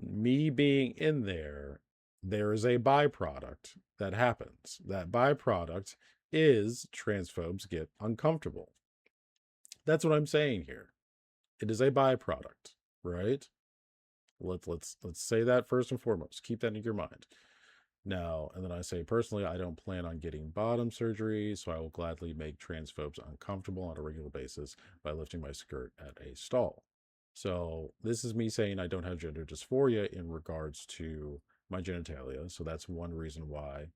Me being in there, there is a byproduct that happens. That byproduct is transphobes get uncomfortable. That's what I'm saying here. It is a byproduct, right? Let's say that first and foremost. Keep that in your mind. Now, and then I say, personally, I don't plan on getting bottom surgery, so I will gladly make transphobes uncomfortable on a regular basis by lifting my skirt at a stall. So this is me saying I don't have gender dysphoria in regards to my genitalia. So that's one reason why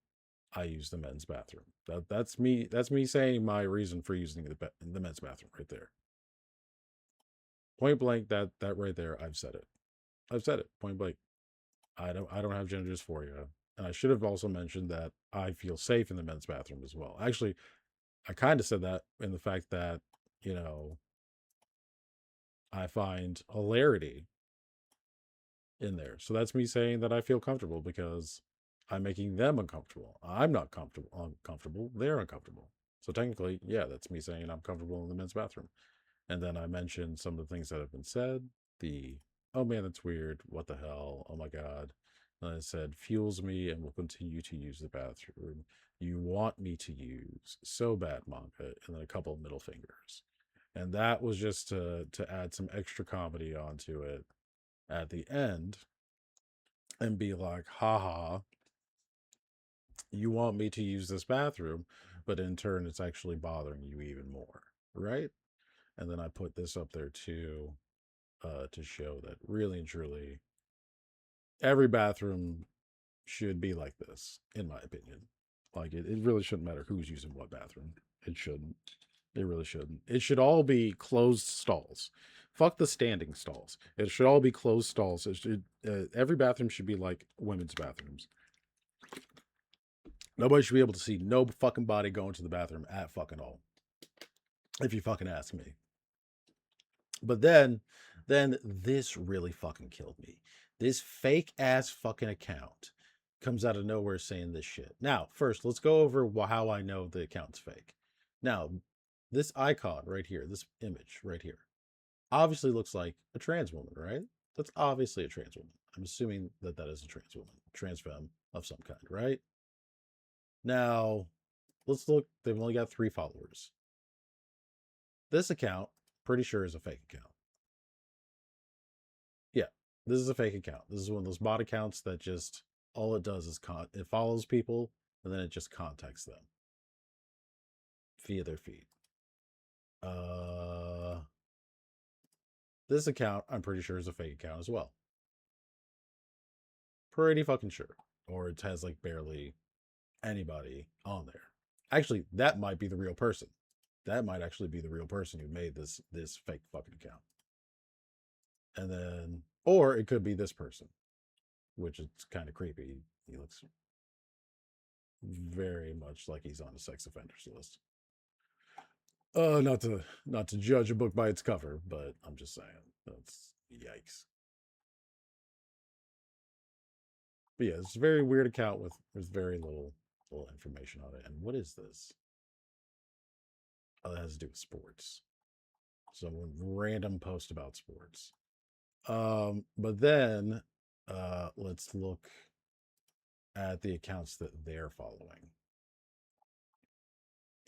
I use the men's bathroom. That's me. That's me saying my reason for using the men's bathroom right there. Point blank. That right there. I've said it. I've said it. Point blank. I don't have gender dysphoria. And I should have also mentioned that I feel safe in the men's bathroom as well. Actually, I kind of said that in the fact that, you know, I find hilarity in there. So that's me saying that I feel comfortable because I'm making them uncomfortable. I'm not uncomfortable. They're uncomfortable. So technically, yeah, that's me saying I'm comfortable in the men's bathroom. And then I mentioned some of the things that have been said. Oh man, that's weird. What the hell? Oh my God. And I said, fuels me and will continue to use the bathroom. You want me to use so bad, manga. And then a couple of middle fingers. And that was just to add some extra comedy onto it at the end and be like, haha, you want me to use this bathroom, but in turn, it's actually bothering you even more, right? And then I put this up there too, to show that really and truly every bathroom should be like this, in my opinion. Like it really shouldn't matter who's using what bathroom. It shouldn't. It really shouldn't. It should all be closed stalls. Fuck the standing stalls. It should all be closed stalls. Every bathroom should be like women's bathrooms. Nobody should be able to see no fucking body going to the bathroom at fucking all. If you fucking ask me. But then this really fucking killed me. This fake ass fucking account comes out of nowhere saying this shit. Now, first, let's go over how I know the account's fake. Now, this icon right here, this image right here, obviously looks like a trans woman, right? That's obviously a trans woman. I'm assuming that is a trans woman, trans femme of some kind, right? Now, let's look. They've only got 3 followers. This account, pretty sure, is a fake account. Yeah, this is a fake account. This is one of those bot accounts that just, all it does is it follows people and then it just contacts them via their feed. This account, I'm pretty sure, is a fake account as well. Pretty fucking sure. Or it has like barely anybody on there. Actually, that might be the real person. That might actually be the real person who made this fake fucking account. And then, or it could be this person, which is kind of creepy. He looks very much like he's on a sex offenders list. Not to judge a book by its cover, but I'm just saying, that's yikes. But yeah, it's a very weird account with very little information on it. And what is this? Oh, that has to do with sports. Some random post about sports. But then let's look at the accounts that they're following.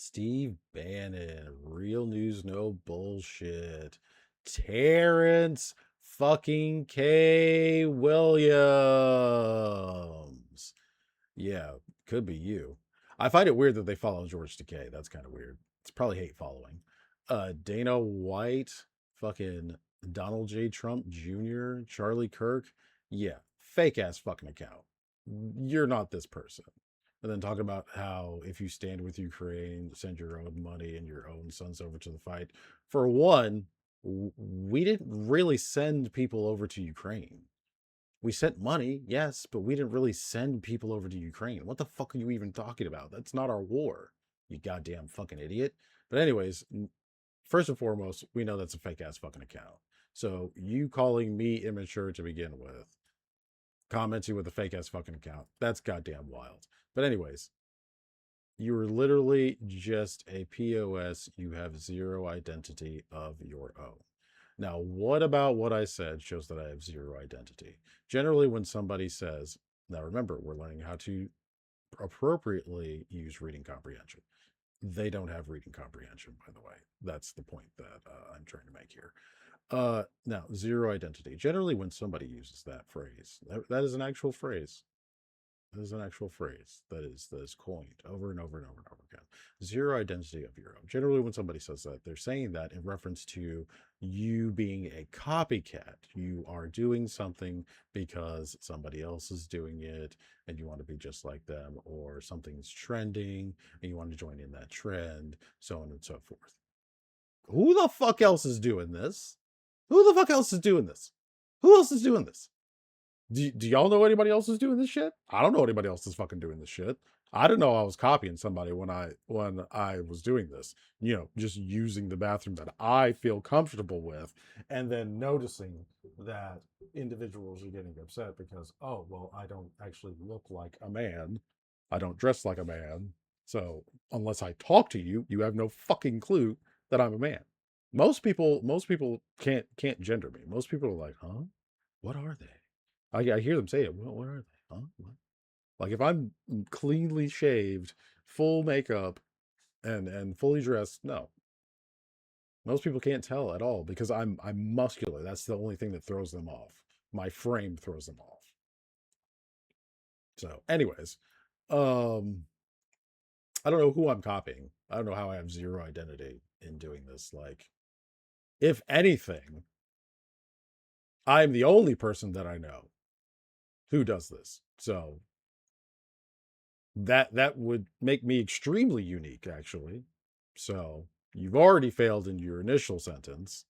Steve Bannon, real news, no bullshit. Terrence fucking K. Williams. Yeah, could be you. I find it weird that they follow George Takei. That's kind of weird. It's probably hate following. Dana White, fucking Donald J. Trump Jr., Charlie Kirk. Yeah, fake ass fucking account. You're not this person. And then talking about how if you stand with Ukraine, send your own money and your own sons over to the fight. For one, we didn't really send people over to Ukraine. We sent money, yes, but we didn't really send people over to Ukraine. What the fuck are you even talking about? That's not our war, you goddamn fucking idiot. But anyways, first and foremost, we know that's a fake ass fucking account. So you calling me immature to begin with, commenting with a fake ass fucking account, that's goddamn wild. But anyways, you're literally just a POS. You have zero identity of your own. Now, what about what I said shows that I have zero identity? Generally, when somebody says, now remember, we're learning how to appropriately use reading comprehension. They don't have reading comprehension, by the way. That's the point that I'm trying to make here. Now, zero identity. Generally, when somebody uses that phrase, that is an actual phrase. That is an actual phrase that is coined over and over and over and over again. Zero identity of your own. Generally, when somebody says that, they're saying that in reference to you being a copycat. You are doing something because somebody else is doing it and you want to be just like them, or something's trending and you want to join in that trend, so on and so forth. Who the fuck else is doing this? Who the fuck else is doing this? Who else is doing this? Do y'all know anybody else is doing this shit? I don't know anybody else is fucking doing this shit. I didn't know I was copying somebody when I was doing this. You know, just using the bathroom that I feel comfortable with, and then noticing that individuals are getting upset because, oh, well, I don't actually look like a man. I don't dress like a man. So unless I talk to you, you have no fucking clue that I'm a man. Most people can't gender me. Most people are like, huh? What are they? I hear them say it. What are they? Huh? What? Like if I'm cleanly shaved, full makeup, and fully dressed, no. Most people can't tell at all because I'm muscular. That's the only thing that throws them off. My frame throws them off. So, anyways, I don't know who I'm copying. I don't know how I have zero identity in doing this. Like, if anything, I'm the only person that I know who does this. So that would make me extremely unique, actually. So you've already failed in your initial sentence.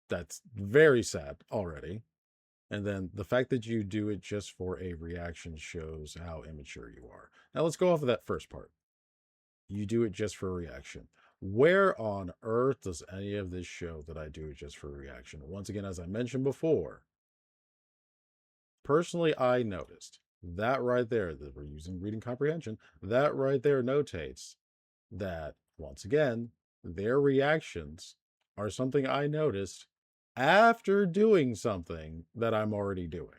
That's very sad already. And then the fact that you do it just for a reaction shows how immature you are. Now let's go off of that first part. You do it just for a reaction. Where on earth does any of this show that I do it just for a reaction? Once again, as I mentioned before, personally, I noticed that right there, that we're using reading comprehension, that right there notates that, once again, their reactions are something I noticed after doing something that I'm already doing.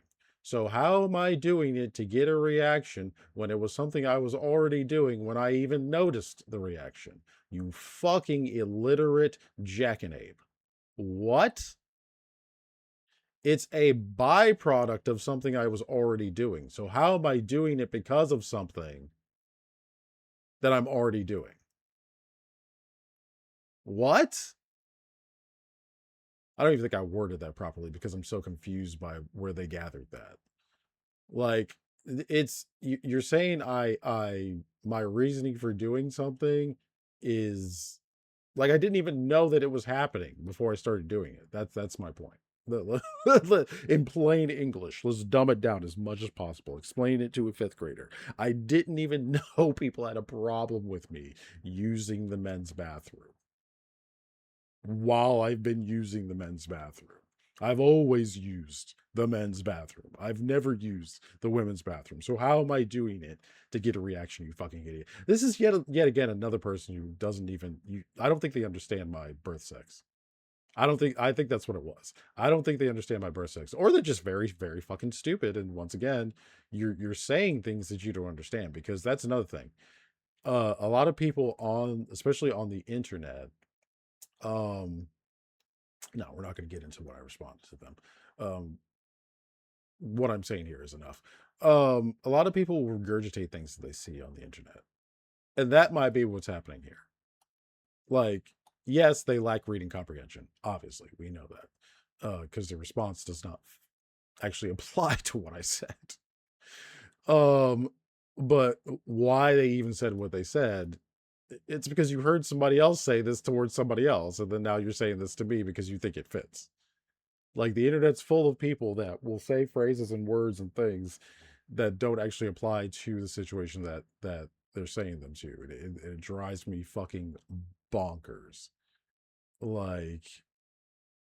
So how am I doing it to get a reaction when it was something I was already doing when I even noticed the reaction? You fucking illiterate jackanape. What? It's a byproduct of something I was already doing. So how am I doing it because of something that I'm already doing? What? I don't even think I worded that properly because I'm so confused by where they gathered that. Like, it's you're saying my reasoning for doing something is like I didn't even know that it was happening before I started doing it. That's my point. In plain English, let's dumb it down as much as possible. Explain it to a fifth grader. I didn't even know people had a problem with me using the men's bathroom while I've been using the men's bathroom. I've always used the men's bathroom. I've never used the women's bathroom. So how am I doing it to get a reaction, you fucking idiot? This is yet again another person who doesn't even I don't think they understand my birth sex. I think that's what it was. I don't think they understand my birth sex, or they're just very, very fucking stupid. And once again, you're saying things that you don't understand, because that's another thing. A lot of people on, especially on the internet, no, we're not going to get into what I responded to them. What I'm saying here is enough. A lot of people regurgitate things that they see on the internet, and that might be what's happening here. Like, yes, they lack reading comprehension. Obviously, we know that because the response does not actually apply to what I said. But why they even said what they said, it's because you heard somebody else say this towards somebody else, and then now you're saying this to me because you think it fits. Like, the internet's full of people that will say phrases and words and things that don't actually apply to the situation that they're saying them to. It drives me fucking bonkers. Like,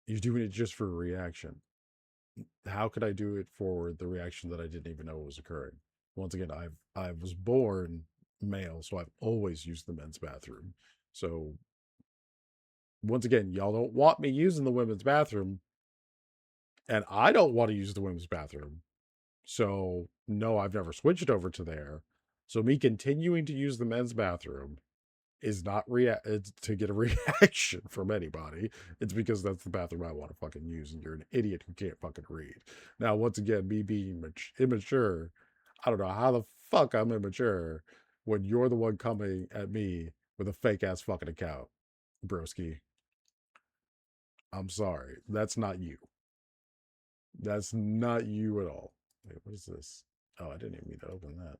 you're doing it just for a reaction. How could I do it for the reaction that I didn't even know was occurring? Once again, I was born male, so I've always used the men's bathroom. So once again, y'all don't want me using the women's bathroom, and I don't want to use the women's bathroom. So no, I've never switched over to there. So me continuing to use the men's bathroom is not to get a reaction from anybody. It's because that's the bathroom I want to fucking use, and you're an idiot who can't fucking read. Now, once again, me being immature, I don't know how the fuck I'm immature when you're the one coming at me with a fake ass fucking account, broski. I'm sorry, that's not you. That's not you at all. Wait, what is this? Oh, I didn't even mean to open that.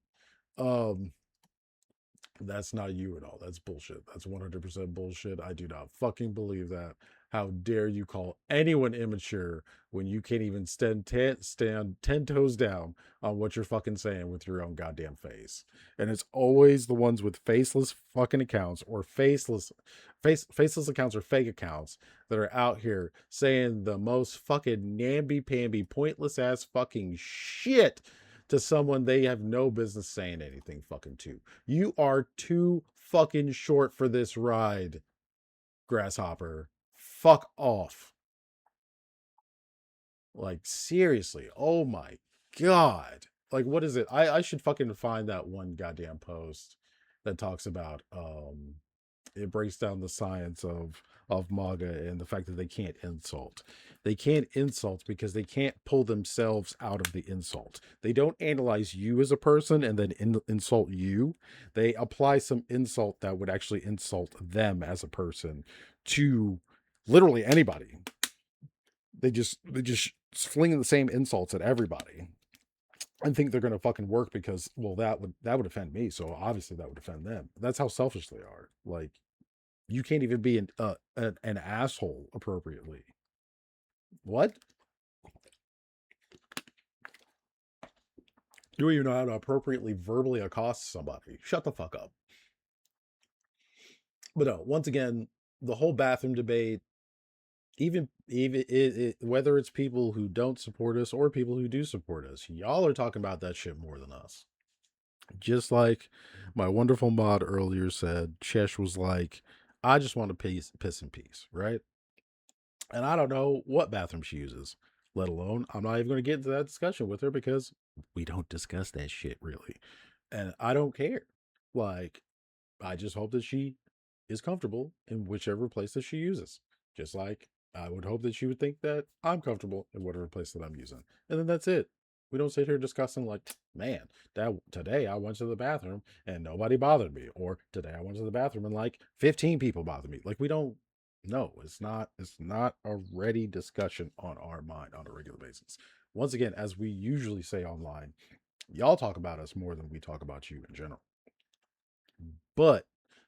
That's not you at all. That's bullshit. That's 100% bullshit. I do not fucking believe that. How dare you call anyone immature when you can't even stand 10 toes down on what you're fucking saying with your own goddamn face? And it's always the ones with faceless fucking accounts or faceless accounts or fake accounts that are out here saying the most fucking namby-pamby, pointless ass fucking shit to someone they have no business saying anything fucking to. You are too fucking short for this ride, grasshopper. Fuck off. Like, seriously. Oh my god. Like, what is it? I should fucking find that one goddamn post that talks about it breaks down the science of MAGA and the fact that they can't insult. They can't insult because they can't pull themselves out of the insult. They don't analyze you as a person and then insult you. They apply some insult that would actually insult them as a person to literally anybody. They just fling the same insults at everybody and think they're going to fucking work because, well, that would offend me, so obviously that would offend them. That's how selfish they are. Like, you can't even be an asshole appropriately. What? You don't even know how to appropriately verbally accost somebody. Shut the fuck up. But no, once again, the whole bathroom debate, even whether it's people who don't support us or people who do support us, y'all are talking about that shit more than us. Just like my wonderful mod earlier said, Chesh was like, I just want to piss in peace, right? And I don't know what bathroom she uses, let alone, I'm not even going to get into that discussion with her because we don't discuss that shit really. And I don't care. Like, I just hope that she is comfortable in whichever place that she uses. Just like I would hope that she would think that I'm comfortable in whatever place that I'm using. And then that's it. We don't sit here discussing like, man, today I went to the bathroom and nobody bothered me. Or today I went to the bathroom and like 15 people bothered me. Like, we don't, no, it's not a ready discussion on our mind on a regular basis. Once again, as we usually say online, y'all talk about us more than we talk about you in general. But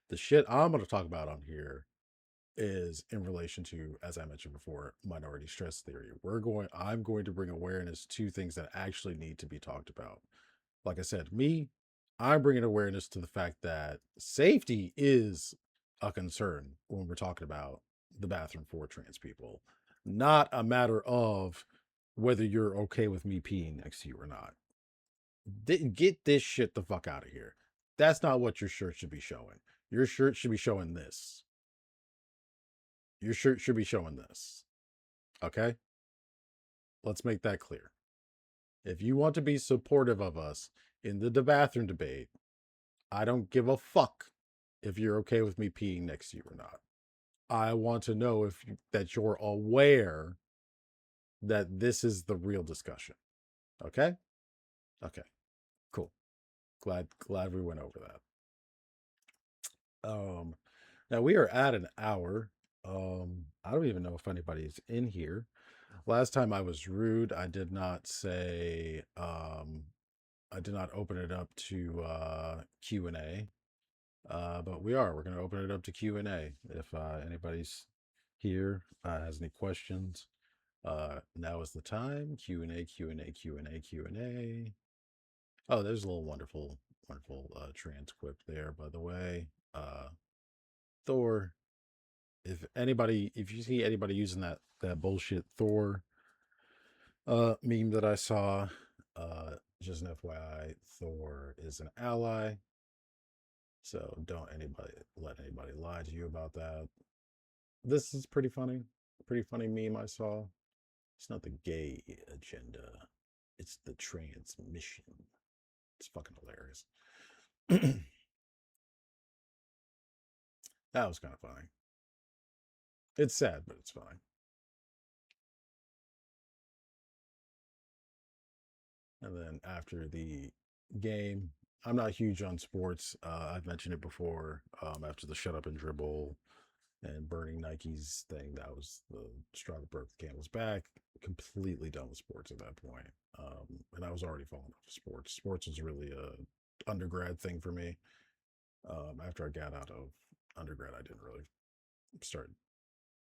the shit I'm going to talk about on here is in relation to, as I mentioned before, minority stress theory. I'm going to bring awareness to things that actually need to be talked about. Like I said, I'm bringing awareness to the fact that safety is a concern when we're talking about the bathroom for trans people, not a matter of whether you're okay with me peeing next to you or not. Get this shit the fuck out of here. That's not what your shirt should be showing. Your shirt should be showing this. Your shirt should be showing this. Okay? Let's make that clear. If you want to be supportive of us in the bathroom debate, I don't give a fuck if you're okay with me peeing next to you or not. I want to know that you're aware that this is the real discussion. Okay? Okay. Cool. Glad we went over that. Now we are at an hour. I don't even know if anybody's in here. Last time I was rude. I did not say I did not open it up to Q&A. But we're going to open it up to Q&A. If anybody's here has any questions, now is the time. Q&A, Q&A, Q&A, Q&A. Oh, there's a little wonderful transcript there, by the way. Thor, if you see anybody using that bullshit Thor meme that I saw, just an FYI, Thor is an ally. So don't let anybody lie to you about that. This is pretty funny. Pretty funny meme I saw. It's not the gay agenda. It's the transmission. It's fucking hilarious. That was kind of funny. It's sad, but it's funny. And then after the game, I'm not huge on sports. I've mentioned it before. After the shut up and dribble and burning Nike's thing, that was the straw that broke the camel's back. Completely done with sports at that point. And I was already falling off of sports. Sports was really a undergrad thing for me. After I got out of undergrad, I didn't really start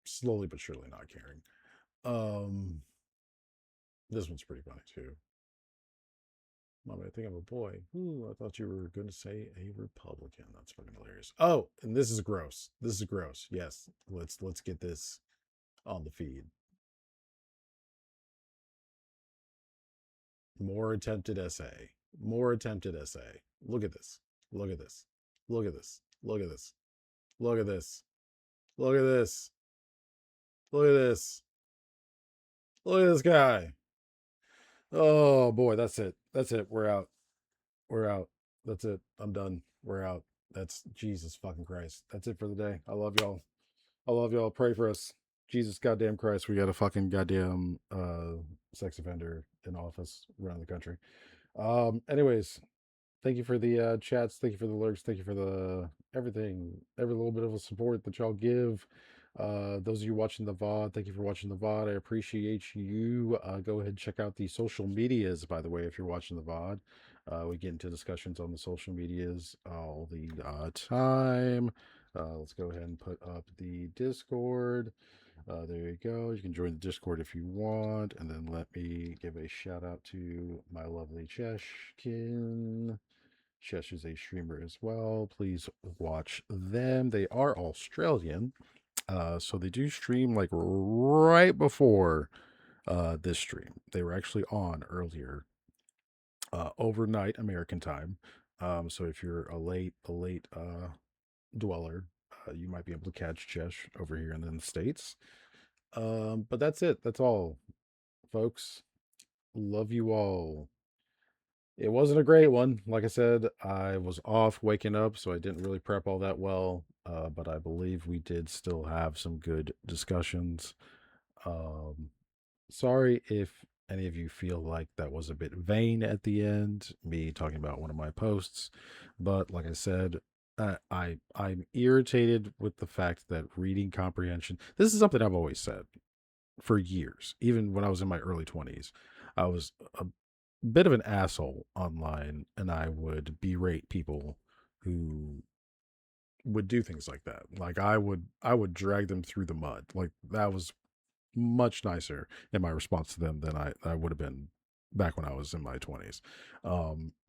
slowly but surely not caring. This one's pretty funny too. Mom, I think I'm a boy. Ooh, I thought you were going to say a Republican. That's fucking hilarious. Oh, and this is gross. This is gross. Yes, let's get this on the feed. More attempted essay. More attempted essay. Look at this. Look at this. Look at this. Look at this. Look at this. Look at this. Look at this. Look at this guy. Oh boy, that's it. That's it. We're out. We're out. That's it. I'm done. We're out. That's Jesus fucking Christ. That's it for the day. I love y'all. I love y'all. Pray for us. Jesus goddamn Christ. We got a fucking goddamn sex offender in office around the country. Anyways, thank you for the chats. Thank you for the lurks. Thank you for the everything, every little bit of a support that y'all give. Those of you watching the VOD, thank you for watching the VOD. I appreciate you. Go ahead and check out the social medias, by the way, if you're watching the VOD. We get into discussions on the social medias all the time. Let's go ahead and put up the Discord. There you go. You can join the Discord if you want. And then let me give a shout out to my lovely Cheshkin. Chesh is a streamer as well. Please watch them. They are Australian. So they do stream like right before this stream. They were actually on earlier overnight American time. So if you're a late dweller, you might be able to catch Chesh over here in the States. But that's it. That's all, folks. Love you all. It wasn't a great one. Like I said, I was off waking up, so I didn't really prep all that well. But I believe we did still have some good discussions. Sorry if any of you feel like that was a bit vain at the end, me talking about one of my posts. But like I said, I'm irritated with the fact that reading comprehension. This is something I've always said for years, even when I was in my early 20s. I was a bit of an asshole online, and I would berate people who would do things like that. Like I would drag them through the mud. Like that was much nicer in my response to them than I would have been back when I was in my 20s.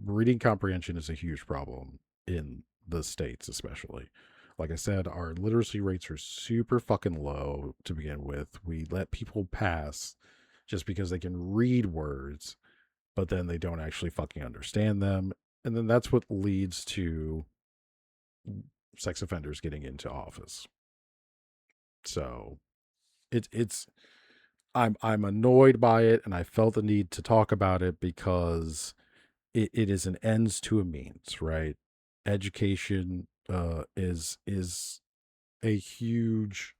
Reading comprehension is a huge problem in the States, especially. Like I said, our literacy rates are super fucking low to begin with. We let people pass just because they can read words, but then they don't actually fucking understand them. And then that's what leads to sex offenders getting into office. So it's I'm annoyed by it, and I felt the need to talk about it because it is an ends to a means, right? education is a huge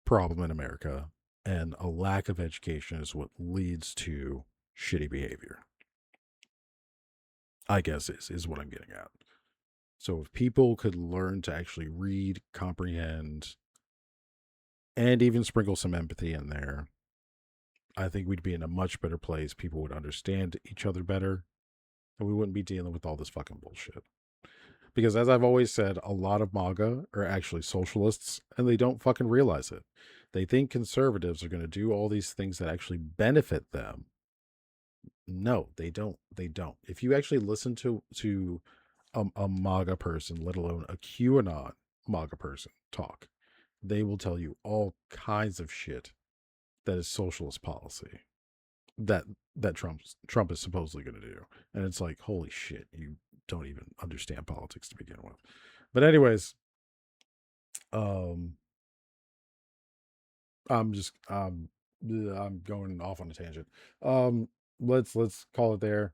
problem in America, and a lack of education is what leads to shitty behavior. I guess is what I'm getting at. So if people could learn to actually read, comprehend, and even sprinkle some empathy in there, I think we'd be in a much better place. People would understand each other better, and we wouldn't be dealing with all this fucking bullshit. Because as I've always said, a lot of MAGA are actually socialists, and they don't fucking realize it. They think conservatives are going to do all these things that actually benefit them. No, they don't. They don't. If you actually listen to a MAGA person, let alone a QAnon MAGA person talk, they will tell you all kinds of shit that is socialist policy that Trump is supposedly going to do, and it's like, holy shit, you don't even understand politics to begin with. But anyways, I'm just I'm going off on a tangent. Um, let's call it there.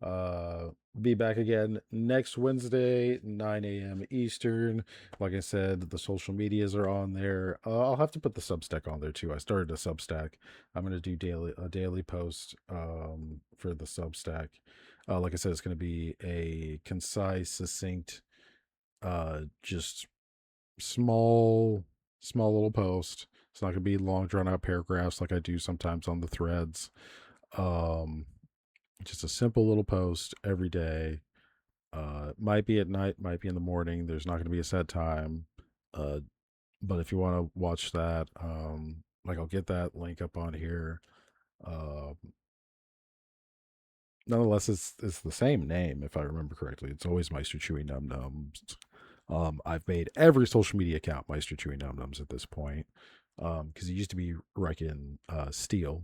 Uh, be back again next Wednesday, 9 a.m. Eastern. Like I said, the social medias are on there. I'll have to put the Substack on there too. I started a Substack. I'm gonna do a daily post for the Substack. Like I said, it's gonna be a concise, succinct, just small little post. It's not gonna be long drawn out paragraphs like I do sometimes on the threads. Um, just a simple little post every day. Might be at night, might be in the morning. There's not gonna be a set time. Uh, but if you want to watch that, like I'll get that link up on here. Uh, Nonetheless, it's the same name if I remember correctly. It's always Meister Chewy Num Nums. I've made every social media account Meister Chewy Num Nums at this point, because it used to be Reichen Steel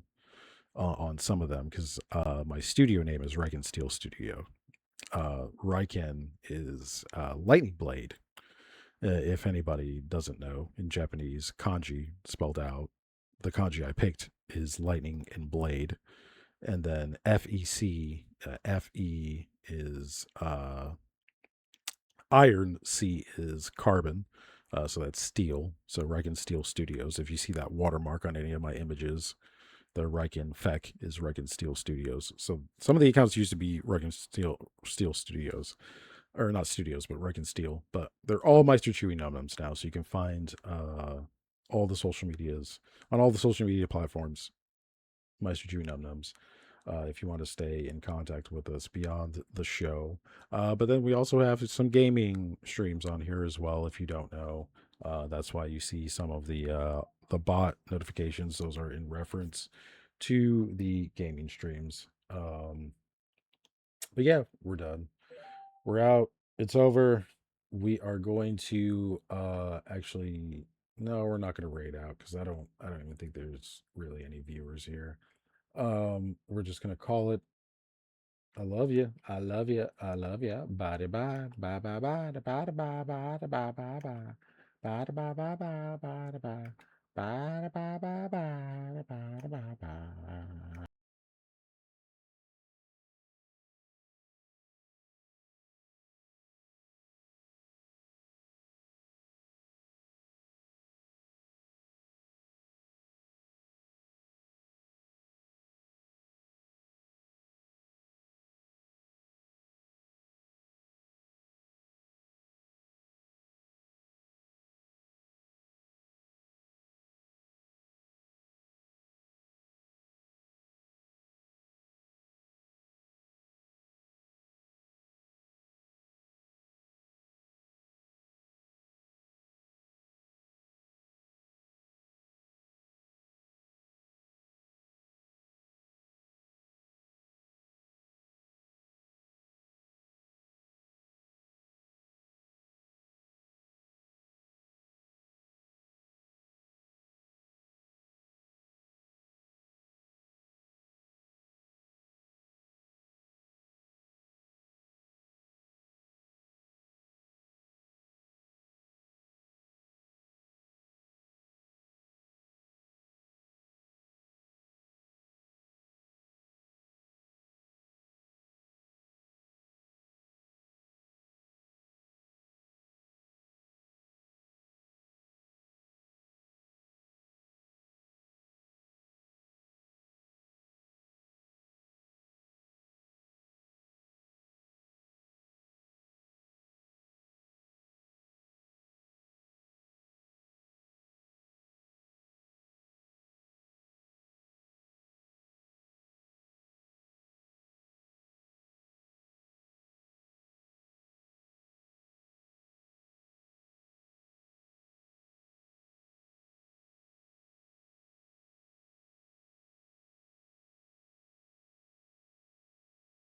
on some of them, because my studio name is Reichen Steel Studio. Reichen is lightning blade. If anybody doesn't know, in Japanese, kanji spelled out, the kanji I picked is lightning and blade. And then FEC, FE is iron, C is carbon. So that's steel. So Reichen Steel Studios. If you see that watermark on any of my images, the Reichen FEC is Reichen Steel Studios. So some of the accounts used to be Reichen Steel Studios, or not studios, but Reichen Steel. But they're all Meister Chewy Num Nums now. So you can find all the social medias on all the social media platforms. Meister Chewy Num Nums. If you want to stay in contact with us beyond the show. But then we also have some gaming streams on here as well. If you don't know, that's why you see some of the bot notifications. Those are in reference to the gaming streams. But yeah, we're done. We're out. It's over. We are going to actually, no, we're not going to raid out because I don't even think there's really any viewers here. We're just gonna call it. I love you. I love you. I love you. Bye bye. Bye bye bye. Bye bye bye. Bye bye bye bye. Bye bye bye bye. Bye bye. Bye bye bye bye. Bye bye bye.